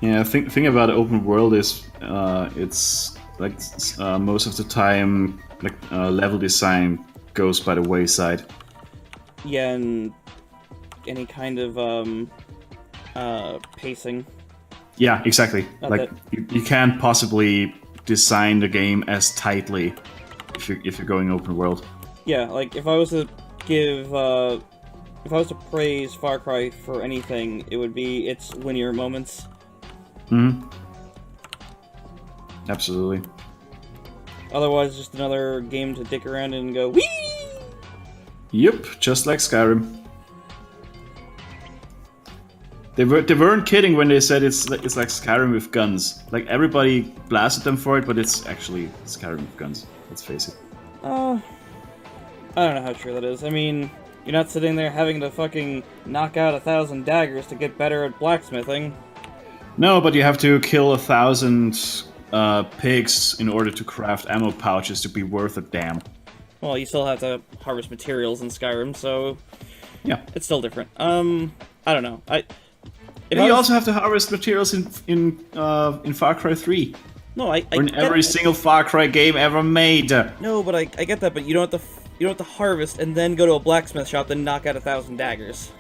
Yeah, thing about open world is it's like most of the time like level design goes by the wayside. Yeah, and any kind of pacing. Yeah, exactly. Not like you can't possibly design the game as tightly if you're going open world. Yeah, like if I was to give if I was to praise Far Cry for anything, it would be its linear moments. Absolutely. Otherwise, just another game to dick around in and go wee. Yep, just like Skyrim. They weren't kidding when they said it's like Skyrim with guns. Like everybody blasted them for it, but it's actually Skyrim with guns. Let's face it. I don't know how true that is. I mean, you're not sitting there having to fucking knock out 1,000 daggers to get better at blacksmithing. No, but you have to kill 1,000 pigs in order to craft ammo pouches to be worth a damn. Well, you still have to harvest materials in Skyrim, so Yeah. it's still different. I don't know. And you also have to harvest materials in Far Cry 3. No, I or in get every it. single Far Cry game ever made. No, but I get that, but you don't have to harvest and then go to a blacksmith shop and knock out 1,000 daggers.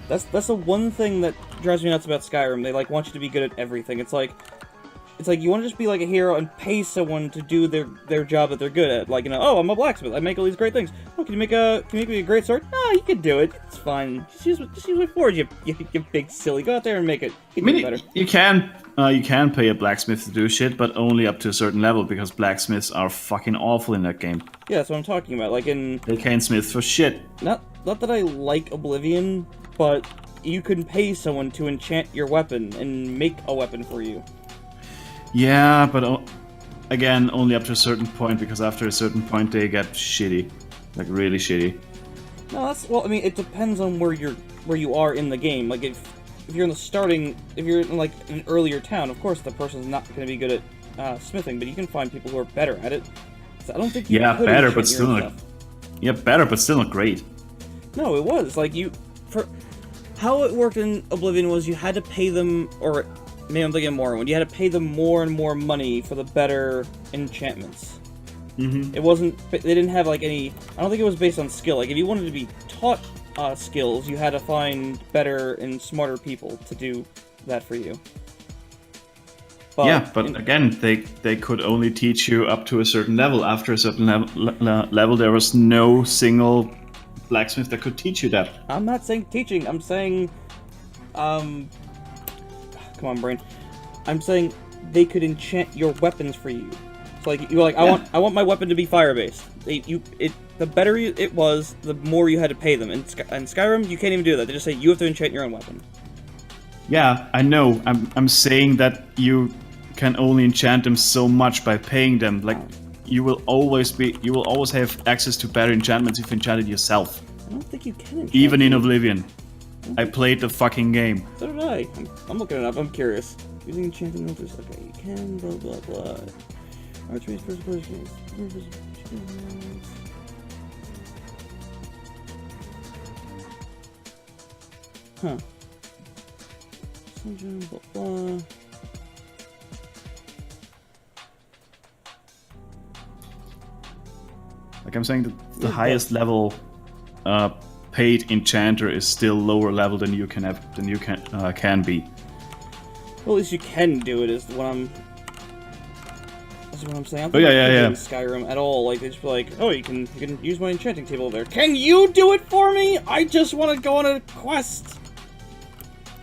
That's the one thing that drives me nuts about Skyrim. They like want you to be good at everything. It's like you want to just be like a hero and pay someone to do their job that they're good at. Like, you know, oh, I'm a blacksmith. I make all these great things. Oh, can you make me a great sword? No, you can do it. It's fine. Just use my forge. You big silly. Go out there and make it. You can do it better. You can pay a blacksmith to do shit, but only up to a certain level because blacksmiths are fucking awful in that game. Yeah, that's what I'm talking about. Like in They can't smith for shit. not that I like Oblivion, but you can pay someone to enchant your weapon and make a weapon for you. Yeah, but again, only up to a certain point because after a certain point they get shitty, like really shitty. No, I mean, it depends on where you are in the game. Like if you're in like an earlier town, of course the person's not going to be good at smithing, but you can find people who are better at it. So I don't think you could better, enchant but your still own not. stuff. Yeah, better, but still not great. No, it was like how it worked in Oblivion was you had to pay them, or maybe I'm thinking of Morrowind. You had to pay them more and more money for the better enchantments. Mm-hmm. It wasn't. They didn't have like any. I don't think it was based on skill. Like if you wanted to be taught skills, you had to find better and smarter people to do that for you. But again, they could only teach you up to a certain level. After a certain level, there was no single blacksmith that could teach you that. I'm not saying teaching. I'm saying, come on, brain. I'm saying they could enchant your weapons for you. So like you're like, I want my weapon to be fire based. The better it was, the more you had to pay them. In Skyrim, you can't even do that. They just say you have to enchant your own weapon. Yeah, I know. I'm saying that you can only enchant them so much by paying them. Like you will always have access to better enchantments if you enchant it yourself. I don't think you can enchant even in Oblivion. I played the fucking game. So did I. I'm looking it up. I'm curious. Using enchanting filters. Okay, you can blah blah blah. Archery, first person. Huh. Sunshine, blah blah. Like I'm saying, the highest level paid enchanter is still lower level than you can can be. Well, at least you can do it. Is what I'm saying. I don't Oh, yeah, think yeah, I yeah. could do in Skyrim at all. Like they just be like, oh, you can use my enchanting table there. Can you do it for me? I just want to go on a quest.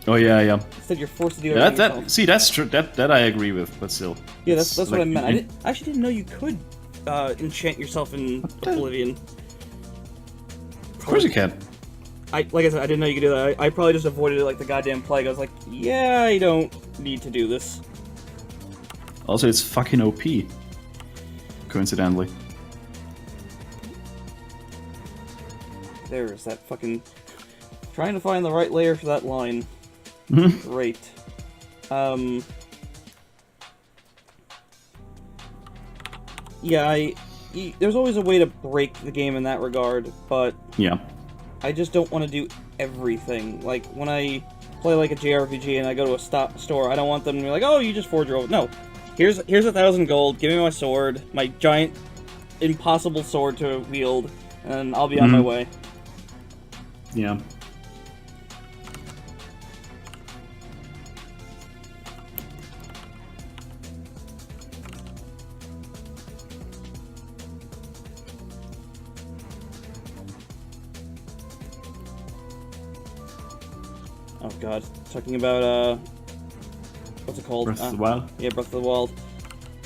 Oh yeah, yeah. Instead, you're forced to do Yeah, everything yourself. see, that's true. That I agree with, but still. Yeah, that's It's what I like- meant. I actually didn't know you could enchant yourself in Oblivion. Of course you can. Like I said, I didn't know you could do that. I probably just avoided it like the goddamn plague. I was like, yeah, I don't need to do this. Also, it's fucking OP. Coincidentally. There's that fucking... Trying to find the right layer for that line. Great. Yeah, there's always a way to break the game in that regard, but Yeah. I just don't want to do everything. Like, when I play like a JRPG and I go to a store, I don't want them to be like, oh, you just forge your own. No. Here's 1,000 gold, give me my sword, my giant, impossible sword to wield, and I'll be on my way. Yeah. Oh god, talking about, what's it called? Breath of the Wild. Yeah, Breath of the Wild.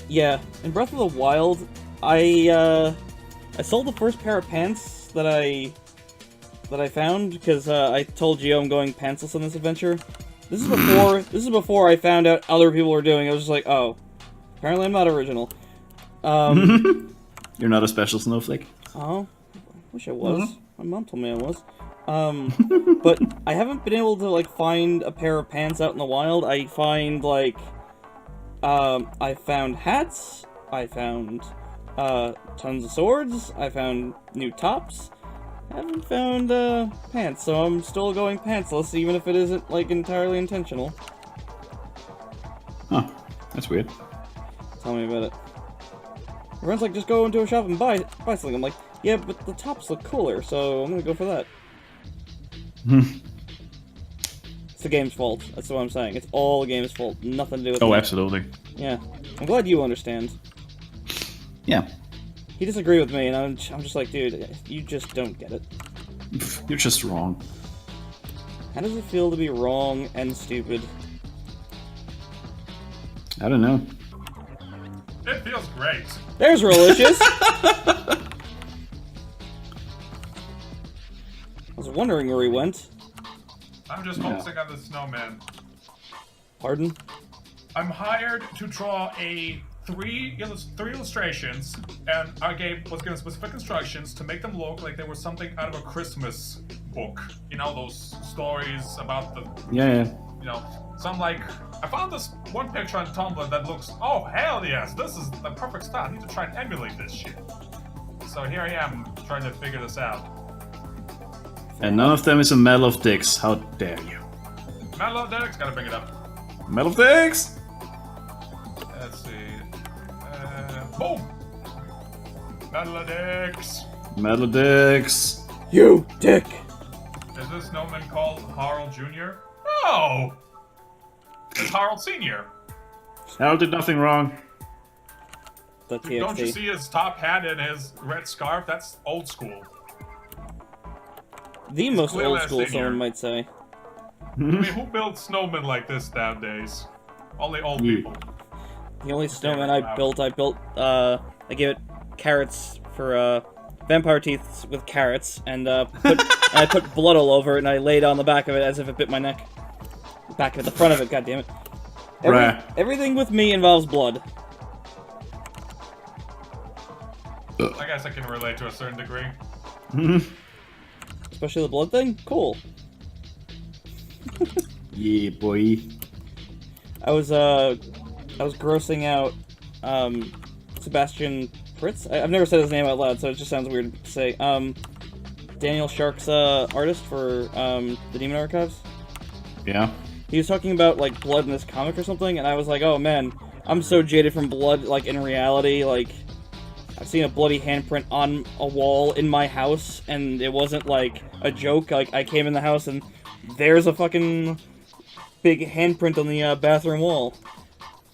Yeah, in Breath of the Wild, I sold the first pair of pants that I found, because, I told Gio I'm going pantsless on this adventure. This is before I found out other people were doing it. I was just like, oh, apparently I'm not original. You're not a special snowflake. Oh, wish I was. My mom told me I was. But I haven't been able to, like, find a pair of pants out in the wild. I find, like, I found hats, I found, tons of swords, I found new tops. I haven't found, pants, so I'm still going pantsless, even if it isn't, like, entirely intentional. Huh. That's weird. Tell me about it. Everyone's like, just go into a shop and buy something. I'm like, yeah, but the tops look cooler, so I'm gonna go for that. It's the game's fault. That's what I'm saying. It's all the game's fault. Nothing to do with Oh, me. absolutely. Yeah. I'm glad you understand. Yeah. He disagreed with me, and I'm just like, dude, you just don't get it. You're just wrong. How does it feel to be wrong and stupid? I don't know. It feels great. There's Relicious! I was wondering where he went. I'm just focusing on the snowman. Pardon? I'm hired to draw three illustrations, and I was given specific instructions to make them look like they were something out of a Christmas book. You know, those stories about the, Yeah. you know, so I'm like, I found this one picture on Tumblr that looks, oh hell yes, this is the perfect style. I need to try and emulate this shit. So here I am, trying to figure this out. And none of them is a Medal of Dicks. How dare you? Melodix, gotta bring it up. Medal of Dicks! Let's see. Boom! Melodix! Medal of Dicks. You dick! Is this snowman called Harold Jr.? No! It's Harold Sr. Harold did nothing wrong. The TXT. Don't you see his top hat and his red scarf? That's old school. The most clearly old a school, senior. someone might say. I mean, who builds snowmen like this nowadays? Only old You. people. The only snowman I gave it carrots for, vampire teeth with carrots, and, I put blood all over it, and I laid on the back of it as if it bit my neck. Back of it, the front of it, goddammit. Bruh. Everything with me involves blood. I guess I can relate to a certain degree. Especially the blood thing? Cool. Yeah, boy. I was grossing out Sebastian Fritz. I've never said his name out loud, so it just sounds weird to say. Daniel Shark's artist for the Demon Archives. Yeah. He was talking about like blood in this comic or something, and I was like, oh man, I'm so jaded from blood. Like in reality, like I've seen a bloody handprint on a wall in my house, and it wasn't like a joke. Like I came in the house and there's a fucking big handprint on the bathroom wall.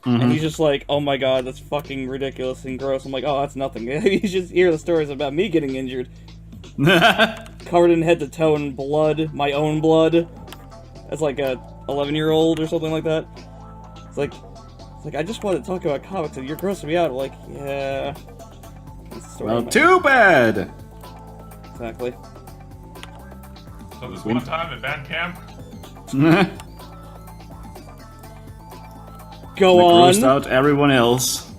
And he's just like, oh my god, that's fucking ridiculous and gross. I'm like, oh, that's nothing. You just hear the stories about me getting injured. Covered in head to toe in blood, my own blood. As like a 11-year-old or something like that. It's like, I just want to talk about comics and you're grossing me out. I'm like, yeah. Well, too bad! Exactly. So this one time at band camp, Go on. Grossed out everyone else.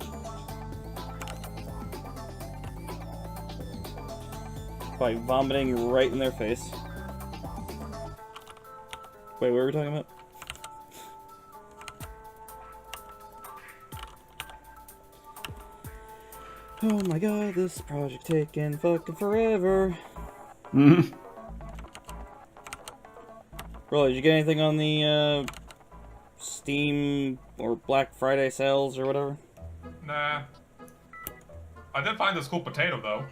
By vomiting right in their face. Wait, what were we talking about? Oh my god, this project taking fucking forever. Mhm. Bro, did you get anything on the Steam or Black Friday sales or whatever? nah. I did find this cool potato though.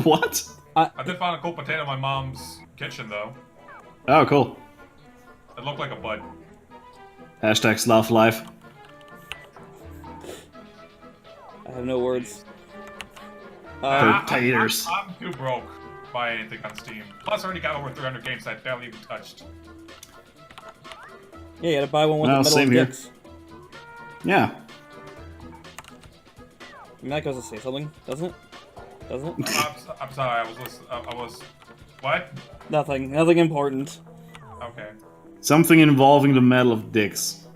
What? I did find a cool potato in my mom's kitchen though. Oh, cool. It looked like a bud. Hashtag Slav life. I have no words. Potatoes. I'm too broke to buy anything on Steam. Plus, I already got over 300 games I barely even touched. Yeah, you gotta buy one with Well, the metal same here. dicks. Yeah. I mean, that goes to say something, doesn't it? Doesn't it? I'm sorry, I was... What? Nothing important. Okay. Something involving the metal of dicks.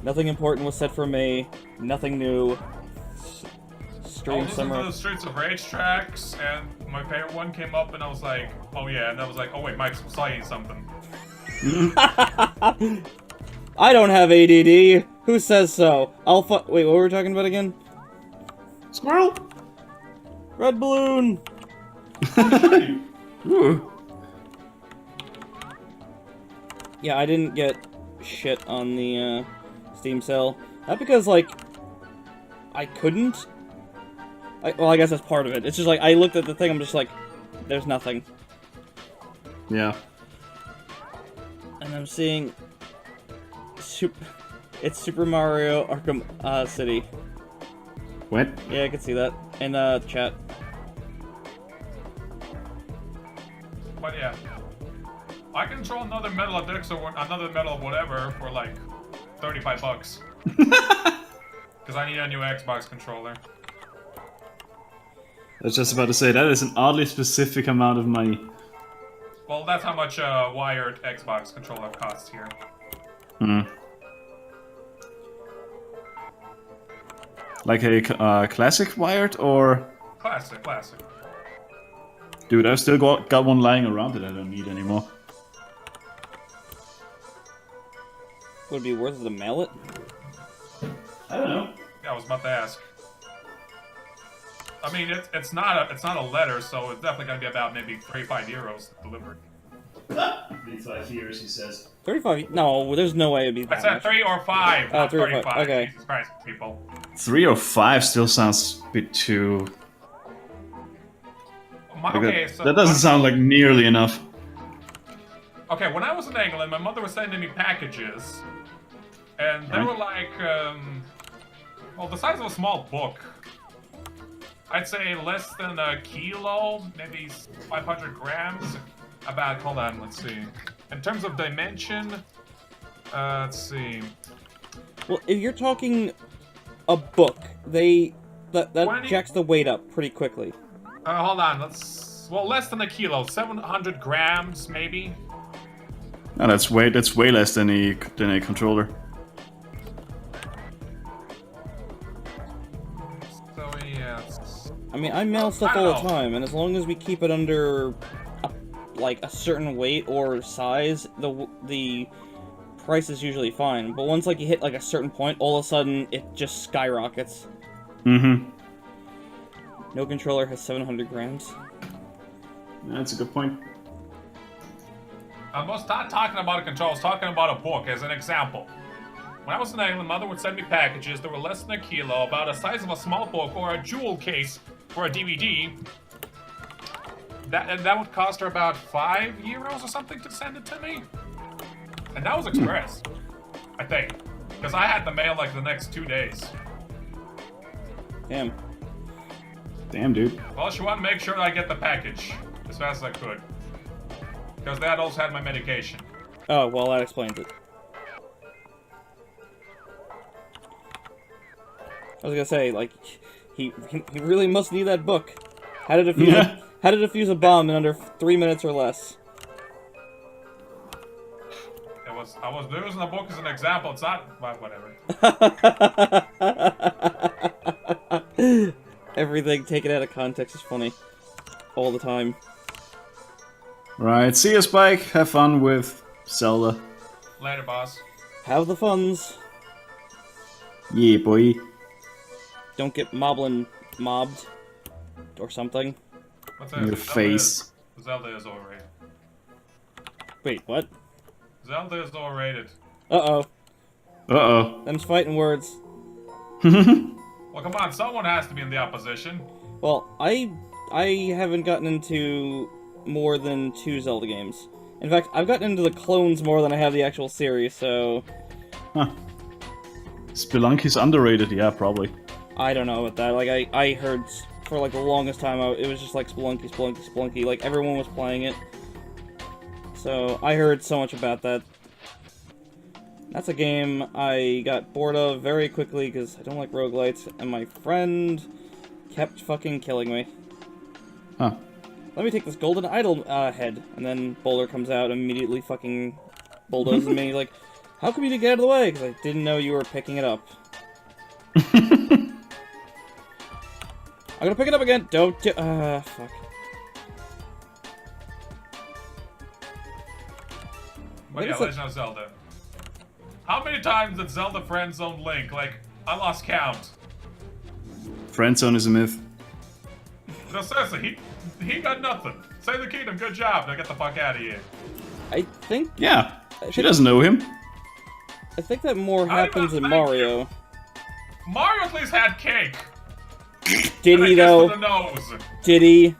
Nothing important was said for me. Nothing new. I Stream was listening to summer. the Streets of Rage tracks, and my favorite one came up, and I was like, oh yeah, and I was like, oh wait, Mike's saying something. I don't have ADD. Who says so? Wait, what were we talking about again? Squirrel? Red balloon. Ooh. Yeah, I didn't get shit on the Steam sale. Not because like I couldn't. Well, I guess that's part of it. It's just like I looked at the thing. I'm just like, there's nothing. Yeah. And I'm seeing it's Super Mario Arkham City. What? Yeah, I can see that in chat. But yeah. I control another Metal of Dix or another Metal of whatever for like 35 bucks. Because I need a new Xbox controller. I was just about to say, that is an oddly specific amount of money. Well, that's how much a wired Xbox controller costs here. Hmm. Like a classic wired, or... Classic. Dude, I've still got one lying around that I don't need anymore. Would it be worth it to mail it? I don't know. Yeah, I was about to ask. I mean, it's not a letter, so it's definitely gonna be about maybe 35 euros delivered. 35 years, he says. 35? No, there's no way it'd be I that said much. 3 or 5, not 3 or 5, 35. okay. Jesus Christ, people. 3 or 5 still sounds a bit too... Okay, so that doesn't sound like nearly enough. Okay, when I was in England, my mother was sending me packages, and they were like, well, the size of a small book. I'd say less than a kilo, maybe 500 grams. Hold on, let's see. In terms of dimension, let's see. Well, if you're talking a book, that 20? jacks the weight up pretty quickly. Hold on, less than a kilo, 700 grams, maybe. No, that's way less than a controller. So yeah. I mean, I mail stuff I all don't the know. time, and as long as we keep it under, like, a certain weight or size, the price is usually fine. But once, like, you hit, like, a certain point, all of a sudden, it just skyrockets. Mm-hmm. No controller has 700 grams. That's a good point. I was not talking about a control, I was talking about a book as an example. When I was in England, Mother would send me packages that were less than a kilo, about the size of a small book or a jewel case for a DVD. That would cost her about €5 or something to send it to me. And that was express, I think. Because I had the mail like the next 2 days. Damn. Damn, dude. Well, she wanted to make sure that I get the package as fast as I could. Because that also had my medication. Oh, well, that explains it. I was gonna say, like, he really must need that book. How to defuse a bomb in under 3 minutes or less. I was using the book as an example. It's not, well, whatever. Everything taken out of context is funny. All the time. Right, see you, Spike. Have fun with Zelda. Later, boss. Have the funds. Yeah, boy. Don't get mobbed. Or something. What's In your face. Zelda is overrated. Wait, what? Zelda is overrated. Uh-oh. Uh-oh. Them's fighting words. Well, come on, someone has to be in the opposition. Well, I haven't gotten into more than 2 Zelda games. In fact, I've gotten into the clones more than I have the actual series, so... Huh. Spelunky's underrated, yeah, probably. I don't know about that. Like, I heard for, like, the longest time, it was just like Spelunky. Like, everyone was playing it. So, I heard so much about that. That's a game I got bored of very quickly because I don't like roguelites, and my friend kept fucking killing me. Huh. Let me take this golden idol head, and then Boulder comes out and immediately fucking bulldozes me. He's like, how come you didn't get out of the way? Because I didn't know you were picking it up. I'm gonna pick it up again. Don't do- fuck. But yeah, Maybe Legend of Zelda. How many times did Zelda friend zone Link? Like, I lost count. Friendzone is a myth. No, seriously, he got nothing. Save the kingdom, good job. Now get the fuck out of here. I think Yeah, she doesn't know him. that more I happens in don't Mario. Mario at least had cake. Did And a he kiss though? to the nose. Did he?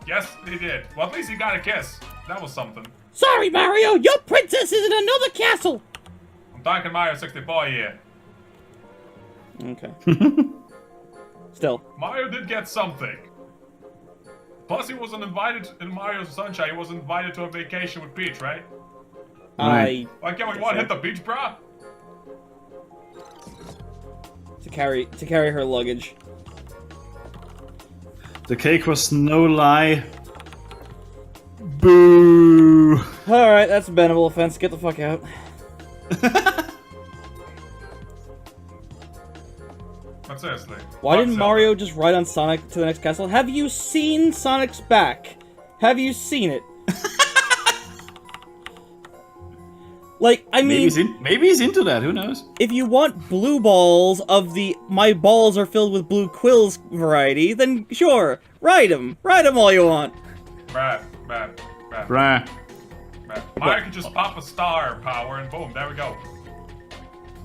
Yes, he did. Well, at least he got a kiss. That was something. Sorry, Mario, your princess is in another castle. I'm talking Mario 64 here. Okay. Still. Mario did get something. Plus, he wasn't invited in Mario Sunshine. He was invited to a vacation with Peach, right? Right. Why can't we want hit the beach, brah? To carry her luggage. The cake was no lie. Boo! Alright, that's a bannable offense. Get the fuck out. But seriously. Why fuck didn't Zelda. Mario just ride on Sonic to the next castle? Have you seen Sonic's back? Have you seen it? Like, I mean, Maybe he's into that, who knows? if you want blue balls of the my balls are filled with blue quills variety, then sure, ride them. Ride them all you want. Brad. Bruh. Mario could just pop a star power and boom, there we go.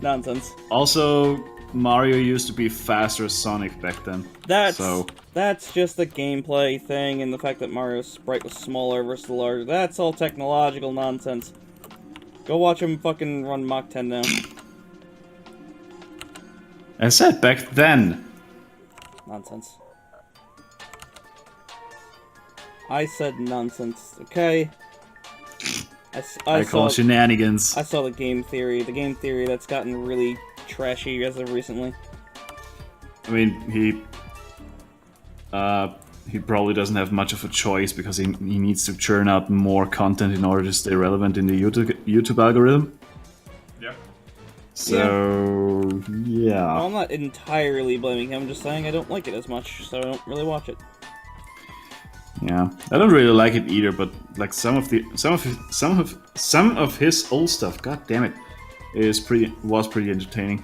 Nonsense. Also, Mario used to be faster as Sonic back then. That's just a gameplay thing, and the fact that Mario's sprite was smaller versus larger. That's all technological nonsense. Go watch him fucking run Mach 10 now. I said back then. Nonsense. I said nonsense, okay? I call shenanigans. I saw the game theory. The game theory that's gotten really trashy as of recently. I mean, he probably doesn't have much of a choice because he needs to churn out more content in order to stay relevant in the YouTube algorithm. Yep. So, Well, yeah. I'm not entirely blaming him, I'm just saying I don't like it as much, so I don't really watch it. Yeah. I don't really like it either, but like some of his old stuff, god damn it, was pretty entertaining.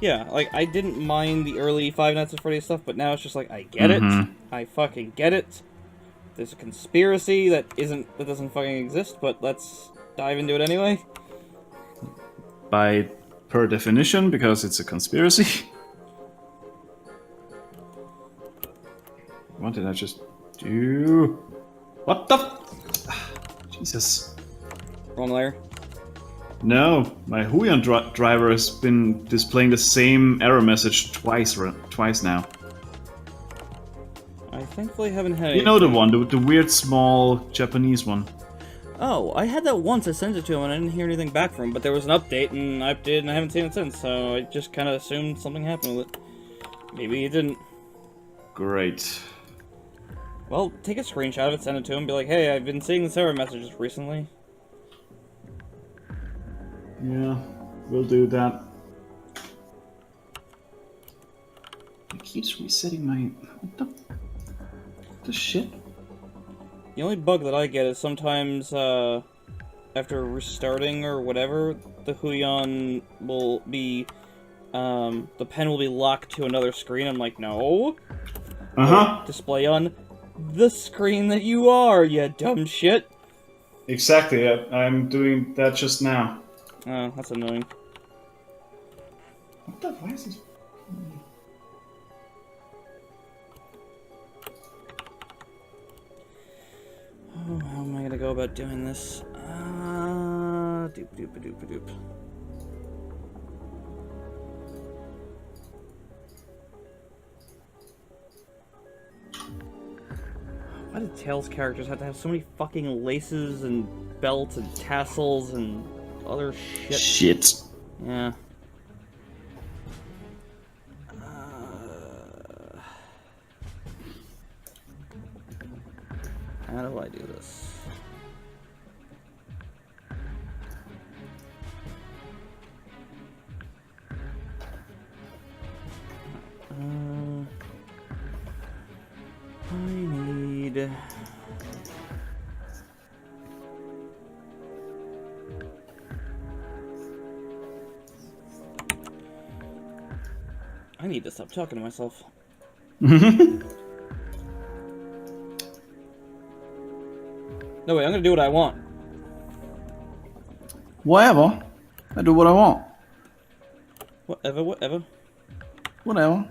Yeah, like, I didn't mind the early Five Nights at Freddy's stuff, but now it's just like, I get it. I fucking get it. There's a conspiracy that doesn't fucking exist, but let's dive into it anyway. By per definition, because it's a conspiracy. What did I just do? What the Jesus. Wrong layer. No, my Huion driver has been displaying the same error message twice now. I thankfully haven't had You know the one, the weird small Japanese one. Oh, I had that once. I sent it to him and I didn't hear anything back from him, but there was an update and I updated and I haven't seen it since, so I just kind of assumed something happened with it. Maybe it didn't. Great. Well, take a screenshot of it, send it to him, be like, hey, I've been seeing this error messages recently. Yeah, we'll do that. It keeps resetting my... What the shit? The only bug that I get is sometimes, after restarting or whatever, the Huion will be, the pen will be locked to another screen. I'm like, no. Uh-huh. Display on the screen that you are, you dumb shit. Exactly, I'm doing that just now. Oh, that's annoying. What the... Why is this... Oh, how am I gonna go about doing this? Doop doop doop doop. Why did Tails characters have to have so many fucking laces and belts and tassels and other shit? Shit. Yeah. How do I do this? I need... I need to stop talking to myself. No, wait, I'm gonna do what I want. Whatever. I do what I want. Whatever, whatever. Whatever.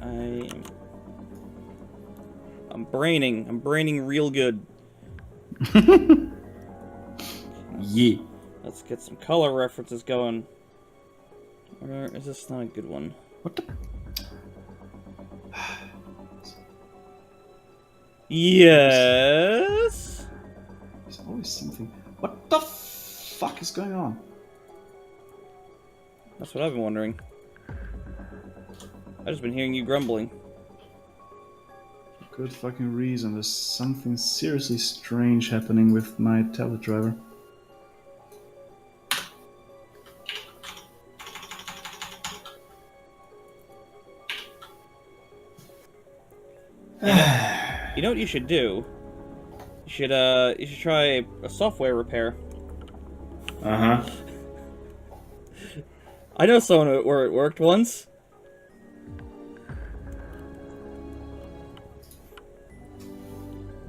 Alright, I'm braining. I'm braining real good. Yeah. Let's get some color references going. Or is this not a good one? What the... Yes? There's always something... What the fuck is going on? That's what I've been wondering. I've just been hearing you grumbling. Good fucking reason. There's something seriously strange happening with my tablet driver. You know what you should do? You should try a software repair. Uh-huh. I know someone where it worked once.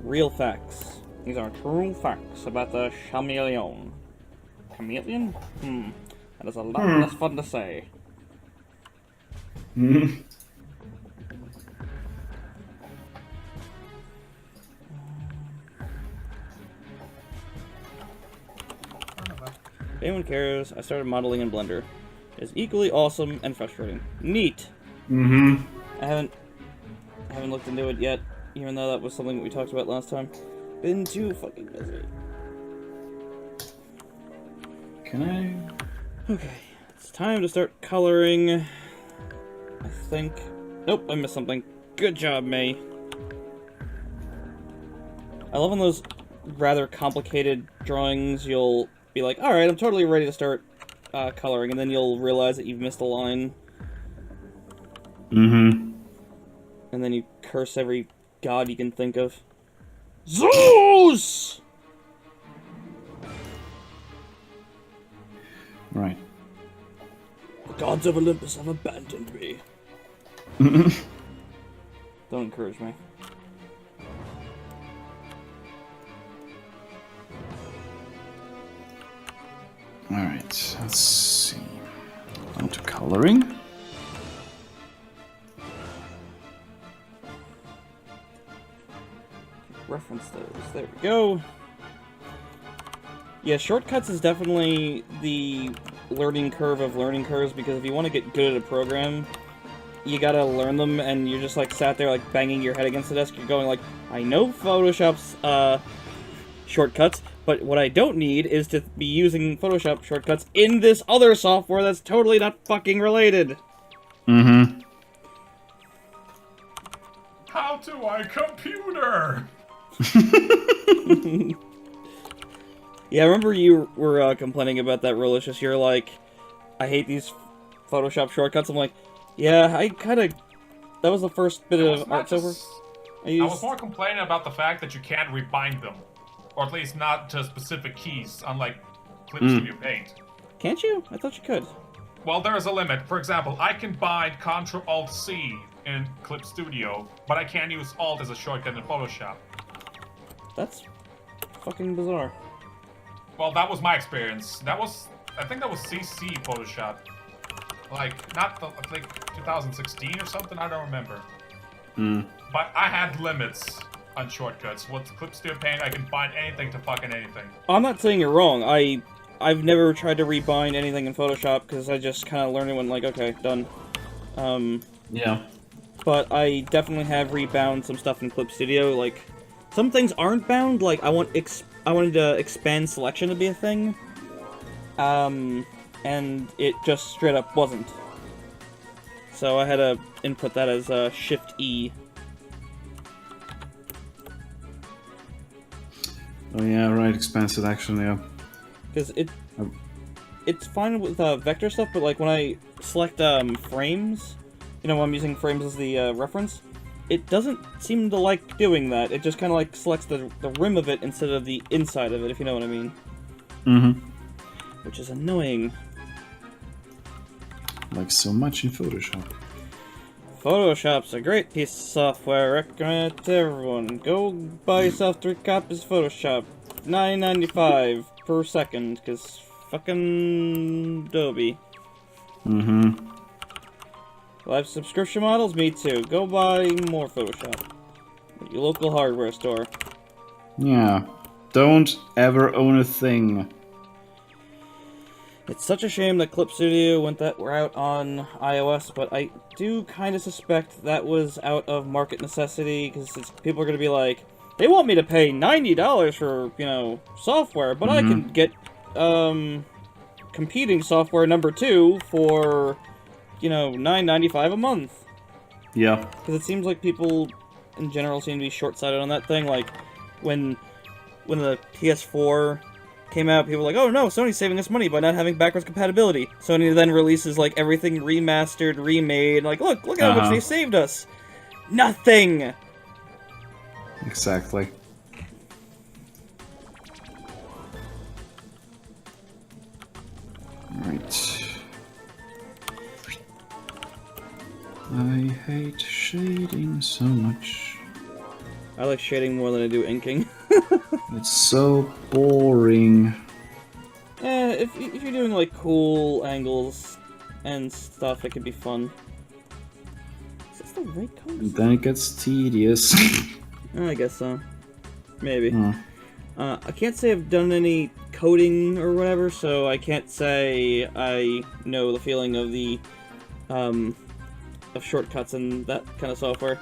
Real facts. These are true facts about the chameleon. Chameleon? That is a lot less fun to say. If anyone cares, I started modeling in Blender. It is equally awesome and frustrating. Neat! I haven't looked into it yet, even though that was something we talked about last time. Been too fucking busy. Can I... Okay, it's time to start coloring. I think... Nope, I missed something. Good job, May. I love on those rather complicated drawings, you'll be like, alright, I'm totally ready to start coloring, and then you'll realize that you've missed a line, Mm-hmm. and then you curse every god you can think of. Zeus! Right. The gods of Olympus have abandoned me. Don't encourage me. Alright, let's see. On to coloring. Reference those. There we go. Yeah, shortcuts is definitely the learning curve of learning curves, because if you want to get good at a program, you gotta learn them, and you're just like sat there like banging your head against the desk. You're going like, I know Photoshop's shortcuts, but what I don't need is to be using Photoshop shortcuts in this other software that's totally not fucking related. Mm-hmm. How do I computer? Yeah, I remember you were complaining about that, Rolicious. You're like, I hate these Photoshop shortcuts. I'm like, yeah, I kind of... That was the first bit of art software I was more complaining about the fact that you can't rebind them. Or at least not to specific keys, unlike Clip Studio Paint. Can't you? I thought you could. Well, there is a limit. For example, I can bind Ctrl-Alt-C in Clip Studio, but I can't use Alt as a shortcut in Photoshop. That's fucking bizarre. Well, that was my experience. I think that was CC Photoshop. Like, not the, like 2016 or something, I don't remember. But I had limits on shortcuts. With Clip Studio Paint, I can bind anything to fucking anything. I'm not saying you're wrong. I've never tried to rebind anything in Photoshop, because I just kind of learned it when, like, okay, done. Yeah. But I definitely have rebound some stuff in Clip Studio. Like, some things aren't bound. Like, I wanted to expand selection to be a thing. And it just straight up wasn't. So I had to input that as Shift-E. Oh yeah, right, expand selection, yeah. Because it's fine with vector stuff, but like when I select frames, you know, when I'm using frames as the reference, it doesn't seem to like doing that. It just kind of like selects the rim of it instead of the inside of it, if you know what I mean. Mm-hmm. Which is annoying. Like so much in Photoshop. Photoshop's a great piece of software. Recommend it to everyone. Go buy yourself 3 copies of Photoshop. $9.95 per second, cause fucking Adobe. Mm-hmm. Live subscription models? Me too. Go buy more Photoshop at your local hardware store. Yeah. Don't ever own a thing. It's such a shame that Clip Studio went that route on iOS, but I do kind of suspect that was out of market necessity, because people are going to be like, they want me to pay $90 for, you know, software, but I can get, competing software number 2 for, you know, $9.95 a month. Yeah. Because it seems like people, in general, seem to be short-sighted on that thing, like, when the PS4 came out, people were like, oh no, Sony's saving us money by not having backwards compatibility. Sony then releases, like, everything remastered, remade, like, look how much they saved us! Nothing! Exactly. Right. I hate shading so much. I like shading more than I do inking. It's so boring. If you're doing, like, cool angles and stuff, it could be fun. Is this the right color? And then it gets tedious. I guess so. Maybe. Hmm. I can't say I've done any coding or whatever, so I can't say I know the feeling of the, of shortcuts and that kind of software.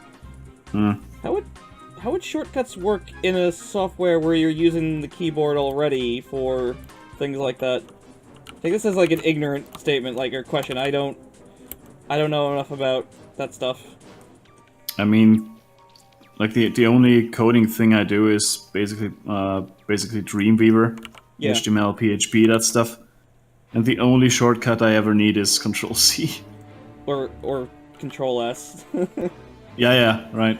Hmm. How would shortcuts work in a software where you're using the keyboard already for things like that? I think this is like an ignorant statement, like, or question. I don't know enough about that stuff. I mean, like the only coding thing I do is basically Dreamweaver, Yeah. HTML, PHP, that stuff. And the only shortcut I ever need is Control C. Or Control S. Yeah, right.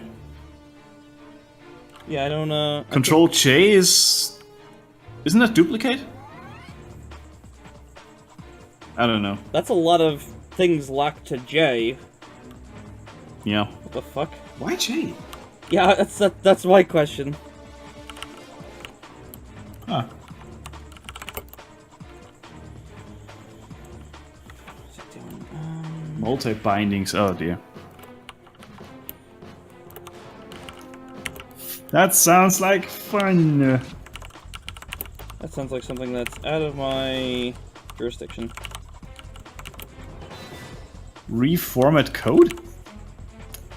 Yeah, I don't, Control J is... Isn't that duplicate? I don't know. That's a lot of things locked to J. Yeah. What the fuck? Why J? Yeah, that's my question. Huh. Multi-bindings, oh dear. That sounds like fun. That sounds like something that's out of my jurisdiction. Reformat code?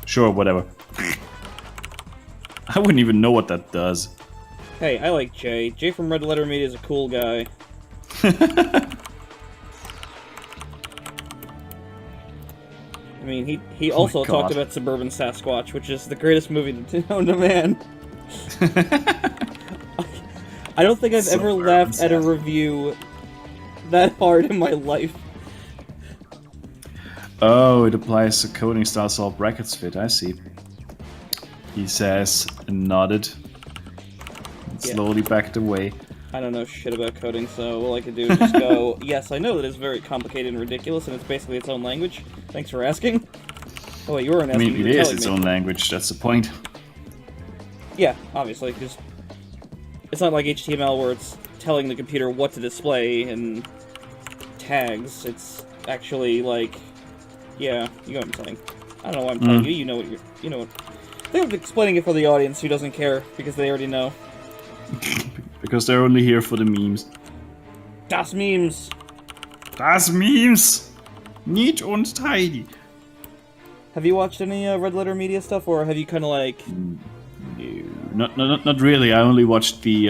Sure, whatever. I wouldn't even know what that does. Hey, I like Jay. Jay from Red Letter Media is a cool guy. I mean, he also God. talked about Suburban Sasquatch, which is the greatest movie known to man. I don't think I've ever Suburban laughed at a Sasquatch. review that hard in my life. Oh, it applies to coding styles all brackets fit, I see. He says, and nodded. And Yeah. slowly backed away. I don't know shit about coding, so all I could do is just go, yes, I know that it's very complicated and ridiculous, and it's basically its own language. Thanks for asking. Oh wait, you weren't I asking, mean, you it were is telling its me. own language, that's the point. Yeah, obviously, because it's not like HTML where it's telling the computer what to display and tags. It's actually like, yeah, you know what I'm saying. I don't know why I'm telling you. You know what you know what. I think I'm explaining it for the audience who doesn't care because they already know. Because they're only here for the memes. Das Memes. Das Memes! Neat und tidy. Have you watched any Red Letter Media stuff, or have you kind of like? No, not really. I only watched the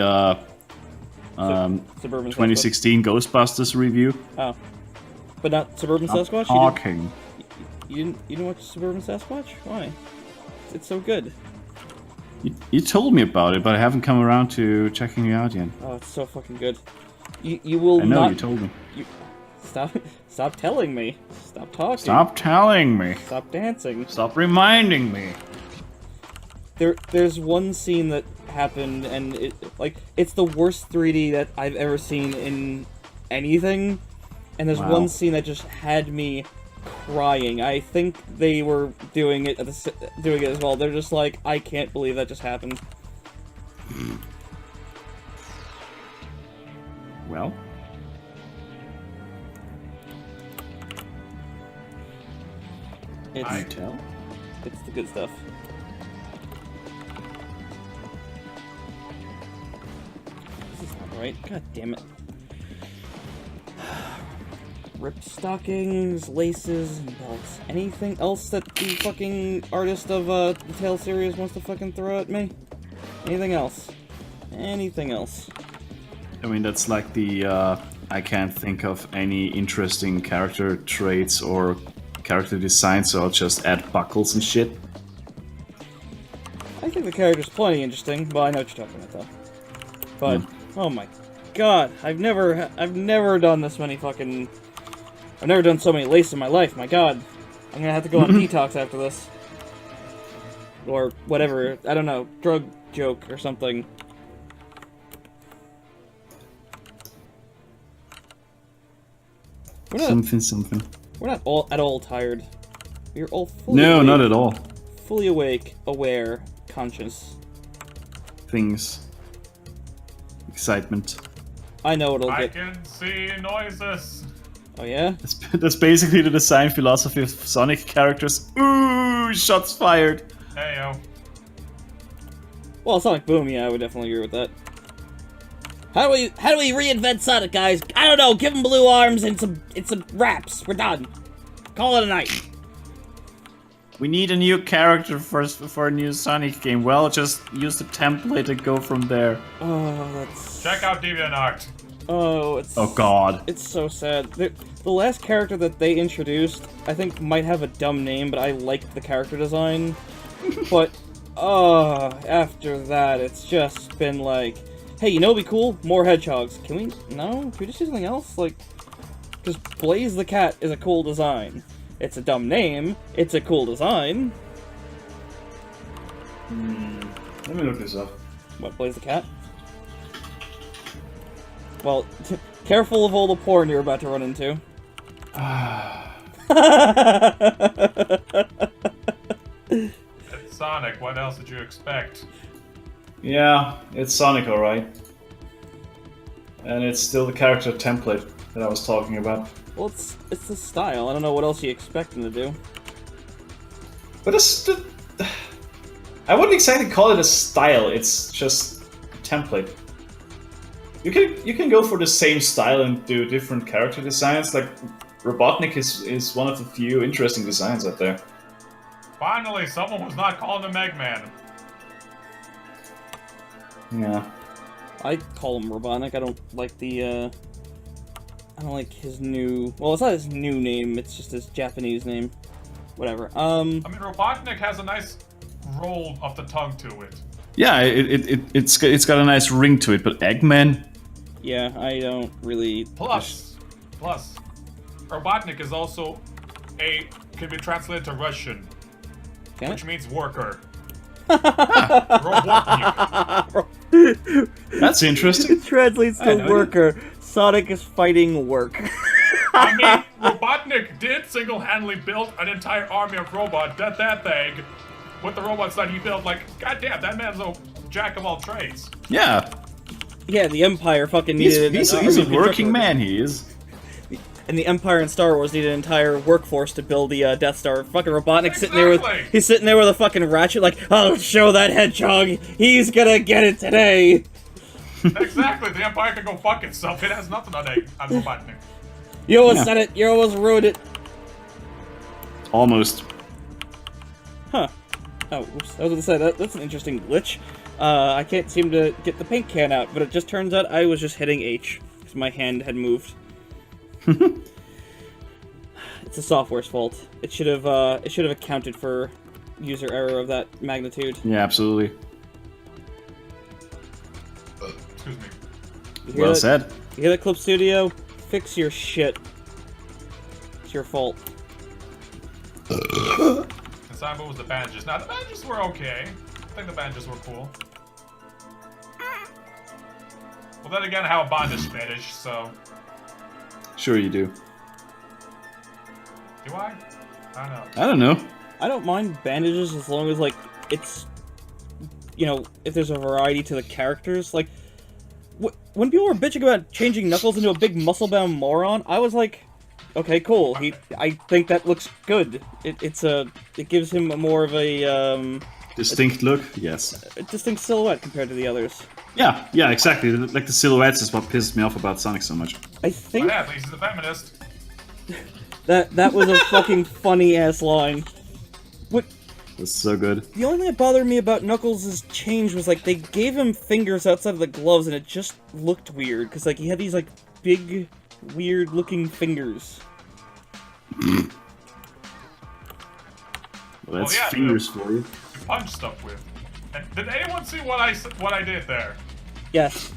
Suburban 2016 Ghostbusters review. Sasquatch? Oh, but not Suburban I'm Sasquatch. talking. You didn't watch Suburban Sasquatch? Why? It's so good. You told me about it, but I haven't come around to checking it out yet. Oh, it's so fucking good. You will I know, not. you told me. Stop telling me. Stop talking. Stop telling me. Stop dancing. Stop reminding me. There's one scene that happened, and it's the worst 3D that I've ever seen in anything. And there's Wow. one scene that just had me crying. I think they were doing it doing it as well. They're just like, I can't believe that just happened. Well, It's I- tell. it's the good stuff. This is not right. God damn it. Ripped stockings, laces, and belts. Anything else that the fucking artist of the Tale series wants to fucking throw at me? Anything else? Anything else? I mean, that's like the, I can't think of any interesting character traits or character design, so I'll just add buckles and shit. I think the character's plenty interesting. Well, I know what you're talking about, though. But, oh my god, I've never done this many fucking... I've never done so many laces in my life, my god. I'm gonna have to go on detox after this. Or whatever, I don't know, drug joke or something. Something. We're not all at all tired. We're all fully No, awake, not at all. fully awake, aware, conscious. Things. Excitement. I know it'll I get... can see noises. Oh yeah? That's basically the design philosophy of Sonic characters. Ooh, shots fired. Hey yo. Well, Sonic Boom, yeah, I would definitely agree with that. How do we reinvent Sonic, guys? I don't know. Give him blue arms and some raps. We're done. Call it a night. We need a new character first for a new Sonic game. Well, just use the template and go from there. Oh, that's... Check out DeviantArt. Oh, it's... Oh god. It's so sad. The last character that they introduced, I think, might have a dumb name, but I liked the character design. But, after that, it's just been like, hey, you know what'd be cool? More hedgehogs. Can we... No? Can we just do something else? Like, Because Blaze the Cat is a cool design. It's a dumb name. It's a cool design. Let me look this up. What, Blaze the Cat? Well, careful of all the porn you're about to run into. It's Sonic, what else did you expect? Yeah, it's Sonic, alright. And it's still the character template that I was talking about. Well, it's the style. I don't know what else you expect him to do. But I wouldn't exactly call it a style, it's just a template. You can go for the same style and do different character designs. Like Robotnik is one of the few interesting designs out there. Finally, someone was not calling him Eggman. Yeah. I call him Robotnik. I don't like the, I don't like his new... Well, it's not his new name, it's just his Japanese name. Whatever. I mean, Robotnik has a nice roll of the tongue to it. Yeah, it's got a nice ring to it, but Eggman? Yeah, I don't really... Plus, Robotnik is also can be translated to Russian, Can which it? means worker. Robotnik. That's interesting. It translates I to know. worker. Sonic is fighting work. I mean, Robotnik did single-handedly build an entire army of robots, that thing, with the robots that he built. Like, goddamn, that man's a jack of all trades. Yeah. Yeah, the Empire fucking He's needed... a army of working construction man, he is. And the Empire in Star Wars needed an entire workforce to build the Death Star. Fucking Robotnik sitting there with... Exactly. He's sitting there with a fucking ratchet like, I'll show that hedgehog! He's gonna get it today! Exactly, the Empire can go fuck itself. It has nothing on Robotnik. You almost Yeah. said it! You almost ruined it! Almost. Huh. Oh, oops. I was gonna say, that's an interesting glitch. I can't seem to get the paint can out, but it just turns out I was just hitting H, because my hand had moved. It's the software's fault. It should have accounted for user error of that magnitude. Yeah, absolutely. Excuse me. You hear Well that? said. You hear that, Clip Studio? Fix your shit. It's your fault. Inside what was the bandages? Now, the bandages were okay. I think the bandages were cool. Well, then again, I have a bondage fetish, so... Sure you do. Do I? I don't know. I don't know. I don't mind bandages as long as, like, it's... You know, if there's a variety to the characters. Like, when people were bitching about changing Knuckles into a big muscle-bound moron, I was like, okay, cool. I think that looks good. It gives him more of a Distinct look? Yes. distinct silhouette compared to the others. Yeah, exactly. Like the silhouettes is what pisses me off about Sonic so much. I think But yeah, at least he's a feminist. that was a fucking funny-ass line. What... That's so good. The only thing that bothered me about Knuckles' change was, like, they gave him fingers outside of the gloves, and it just looked weird, because, like, he had these, like, big, weird-looking fingers. Well, that's Oh, yeah, fingers for you. To punch stuff with. And did anyone see what I did there? Yes.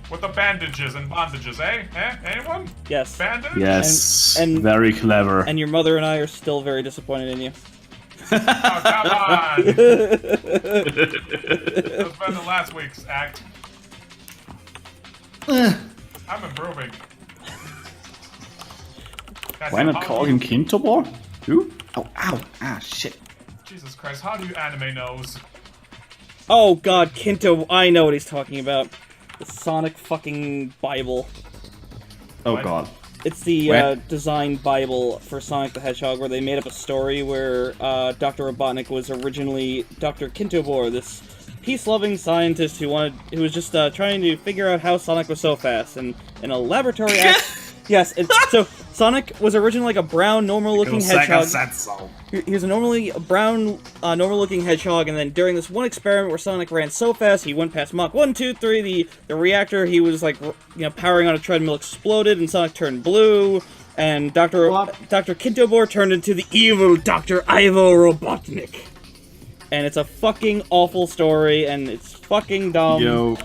With the bandages and bondages, eh? Anyone? Yes. Bandage? Yes. And- very clever. And your mother and I are still very disappointed in you. Oh, come on! That was better than last week's act. I'm improving. Why not call him Kintobor? Who? Oh, ow. Ah, shit. Jesus Christ, how do you anime nose? Oh god, Kinto, I know what he's talking about. The Sonic fucking Bible. Oh, What? God. It's the Where? design Bible for Sonic the Hedgehog, where they made up a story where Dr. Robotnik was originally Dr. Kintobor, this peace-loving scientist who was just trying to figure out how Sonic was so fast, and in a laboratory yes, so Sonic was originally like a brown, normal-looking hedgehog. He was a brown, normal-looking hedgehog, and then during this one experiment where Sonic ran so fast, he went past Mach 1, 2, 3, the reactor he was, like, powering on a treadmill exploded, and Sonic turned blue, and Dr. Kintobor turned into the evil Dr. Ivo Robotnik. And it's a fucking awful story, and it's fucking dumb. Yo,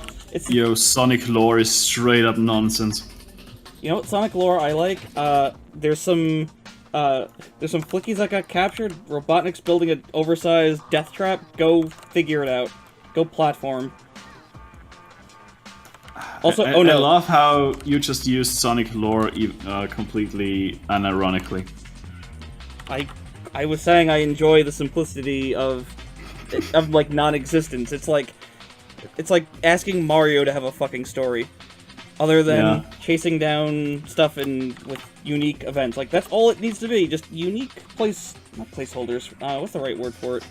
Sonic lore is straight up nonsense. You know what Sonic lore I like? There's some flickies that got captured. Robotnik's building an oversized death trap. Go figure it out. Go platform. Also, I love how you just used Sonic lore completely unironically. I was saying I enjoy the simplicity of like non-existence. It's like asking Mario to have a fucking story, other than chasing down stuff with unique events. Like that's all it needs to be. Just unique not placeholders. What's the right word for it?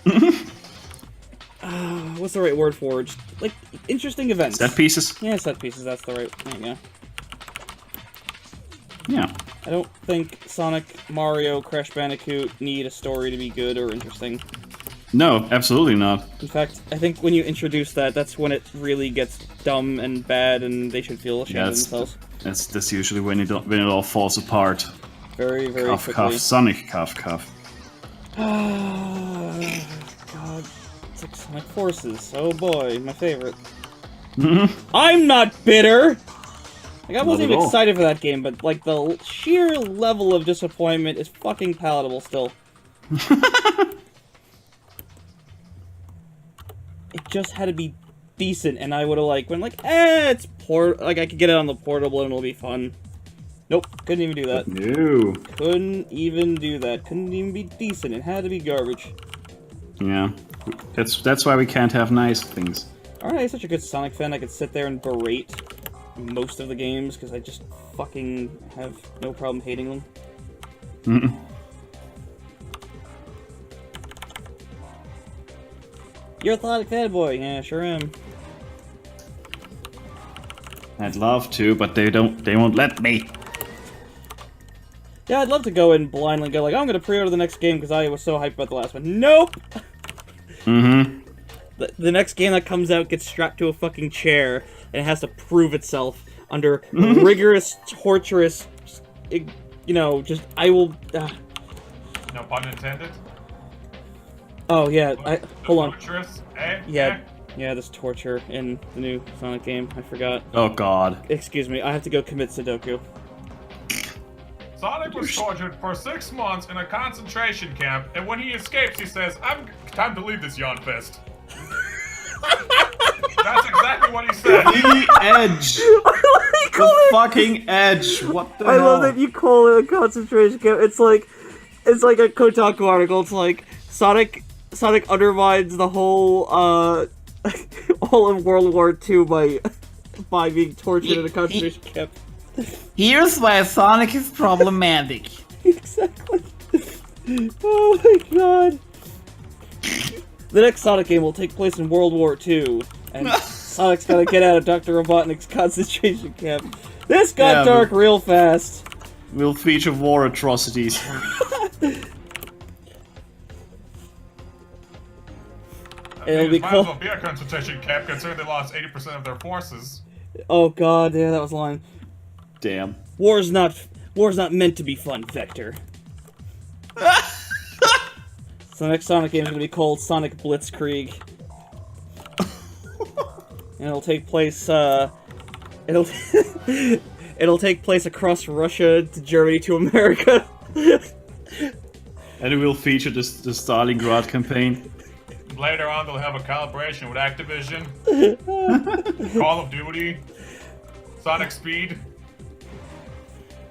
What's the right word for it? Just, like interesting events. Set pieces. Yeah, set pieces. That's the right. There you go. Yeah. I don't think Sonic, Mario, Crash Bandicoot need a story to be good or interesting. No, absolutely not. In fact, I think when you introduce that, that's when it really gets dumb and bad, and they should feel ashamed of themselves. That's usually when it all falls apart. Very, very Cuff, quickly. cuff, Sonic cuff, cuff. God, it's like Sonic Forces. Oh boy, my favorite. I'm not bitter! Like, I wasn't even excited for that game, but, like, the sheer level of disappointment is fucking palatable still. It just had to be decent, and I would've, like, went, like, it's like, I could get it on the portable and it'll be fun. Nope, couldn't even do that. No. Couldn't even do that. Couldn't even be decent. It had to be garbage. Yeah. That's why we can't have nice things. Alright, I'm such a good Sonic fan, I could sit there and berate most of the games, because I just fucking have no problem hating them. You're a Sonic fanboy. Yeah, sure am. I'd love to, but they won't let me. Yeah, I'd love to go and blindly go like, I'm gonna pre-order the next game because I was so hyped about the last one. Nope! The next game that comes out gets strapped to a fucking chair, and it has to prove itself under rigorous, torturous, you know, just, I will... No pun intended. Oh, yeah, hold on. Torturous, eh? Yeah, yeah, there's torture in the new Sonic game, I forgot. Oh god. Excuse me, I have to go commit Sudoku. Sonic was tortured for 6 months in a concentration camp, and when he escapes, he says, time to leave this yawn fest. That's exactly what he said. The Edge! The fucking Edge! What the hell? I love that you call it a concentration camp. It's like a Kotaku article. It's like Sonic undermines the whole all of World War II by being tortured in a concentration camp. Here's why Sonic is problematic. Exactly. Oh my god. The next Sonic game will take place in World War II, and Sonic's gotta get out of Dr. Robotnik's concentration camp. This got dark real fast. Will feature war atrocities. It'll be might cool. as well be a concentration camp, considering they lost 80% of their forces. Oh god, yeah, that was a line. Damn. War's not meant to be fun, Vector. So the next Sonic game is gonna be called Sonic Blitzkrieg. And it'll take place, it'll take place across Russia to Germany to America. And it will feature the Stalingrad campaign. Later on, they'll have a collaboration with Activision, Call of Duty, Sonic Speed.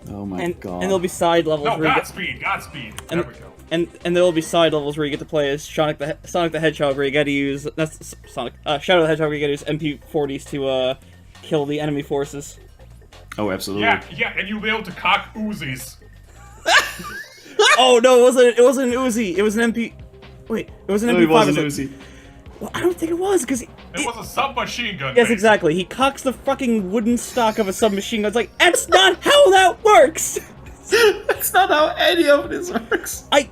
Oh my god. And there'll be side levels. No, where you Godspeed. There we go. And there will be side levels where you get to play as Sonic the Hedgehog, where you get to use Shadow the Hedgehog, where you get to use MP40s to kill the enemy forces. Oh, absolutely. Yeah, and you'll be able to cock Uzis. Oh no, it wasn't an Uzi. It was an MP. Wait, it was an MP5. It wasn't Uzi. Well, I don't think it was because It was a submachine gun. yes, basically. exactly. He cocks the fucking wooden stock of a submachine gun. It's like that's not how that works. That's not how any of this works. I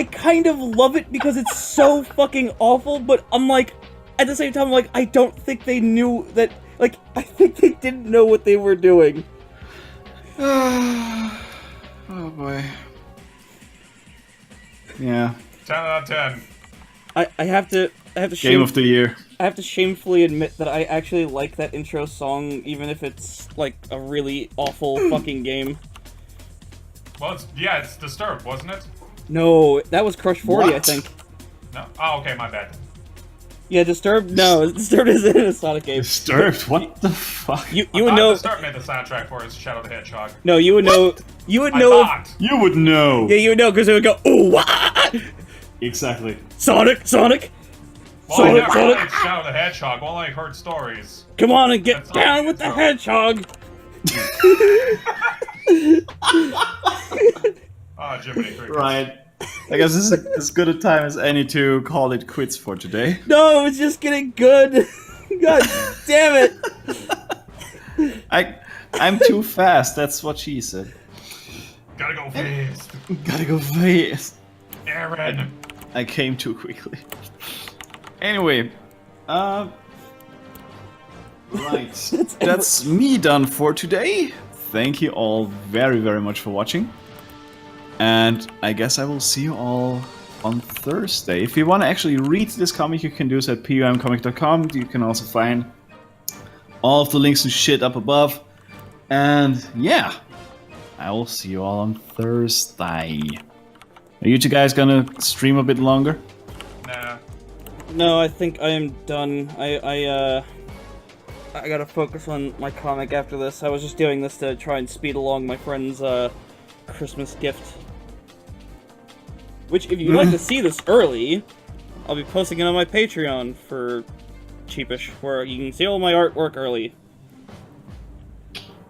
kind of love it because it's so fucking awful, but I'm like, at the same time, I'm like, I don't think they knew that, like, I think they didn't know what they were doing. Oh boy. Yeah. 10 out of 10. I have to Game of the year. I have to shamefully admit that I actually like that intro song, even if it's, like, a really awful fucking game. Well, it's Disturbed, wasn't it? No, that was Crush 40, I What? think. No. Oh, okay, my bad. Yeah, Disturbed. No, Disturbed is in a Sonic game. Disturbed? What the fuck? You would know. Disturbed made the soundtrack for his Shadow the Hedgehog. No, you would know. You would I know. thought. You would know. Yeah, you would know because it would go. Ooh, wah! Exactly. Sonic, Sonic. Well, I Sonic, never Sonic. played Shadow the Hedgehog. All I heard stories. Come on and get That's down all. with the hedgehog. Oh, Jiminy Cricket. Right. I guess this is as good a time as any to call it quits for today. No, it's just getting good. God damn it. I'm too fast, that's what she said. Gotta go fast. Gotta go fast. Aaron. I came too quickly. Anyway, right. That's me done for today. Thank you all very, very much for watching. And I guess I will see you all on Thursday. If you want to actually read this comic, you can do so at pumcomic.com. You can also find all of the links and shit up above. And yeah, I will see you all on Thursday. Are you two guys gonna stream a bit longer? Nah. No, I think I am done. I gotta focus on my comic after this. I was just doing this to try and speed along my friend's Christmas gift. Which, if you'd like to see this early, I'll be posting it on my Patreon for cheapish, where you can see all my artwork early.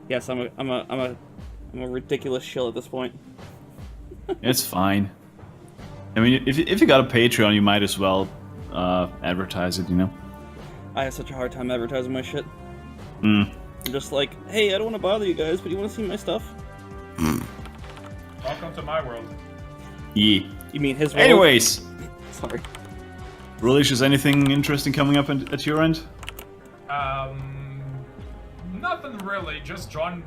Yes, I'm a ridiculous shill at this point. It's fine. I mean, if you got a Patreon, you might as well advertise it, you know? I have such a hard time advertising my shit. Mm. I'm just like, hey, I don't want to bother you guys, but you want to see my stuff? Welcome to my world. Yeah. You mean his world? Anyways, Sorry. Relish, is anything interesting coming up at your end? Nothing really. Just John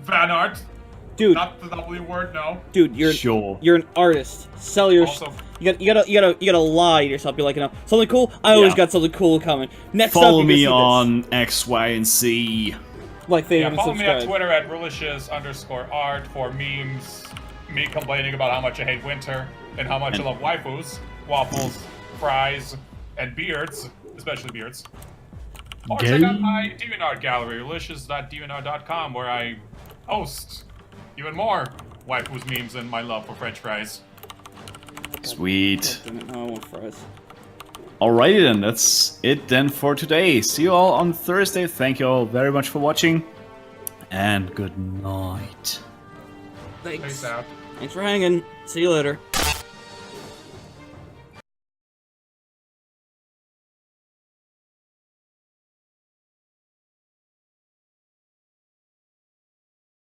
Van Art. Dude, Not the W word, no. dude, you're Sure. you're an artist. Sell your Also- you gotta lie to yourself. Be like, you know, something cool. I always Yeah. got something cool coming. Next up, Follow you can me see this. on X, Y, and Z. Like, favorite, Yeah, and follow me on subscribe. Twitter at relishes_art for memes, me complaining about how much I hate winter, and how much I love waifus, waffles, fries, and beards, especially beards. Or check Gay? out my DeviantArt gallery, relicious.deviantart.com, where I post even more waifus, memes, and my love for french fries. Sweet. Damn it, now I want fries. Alrighty then, that's it then for today. See you all on Thursday. Thank you all very much for watching. And good night. Thanks. Peace out. Thanks for hanging. See you later.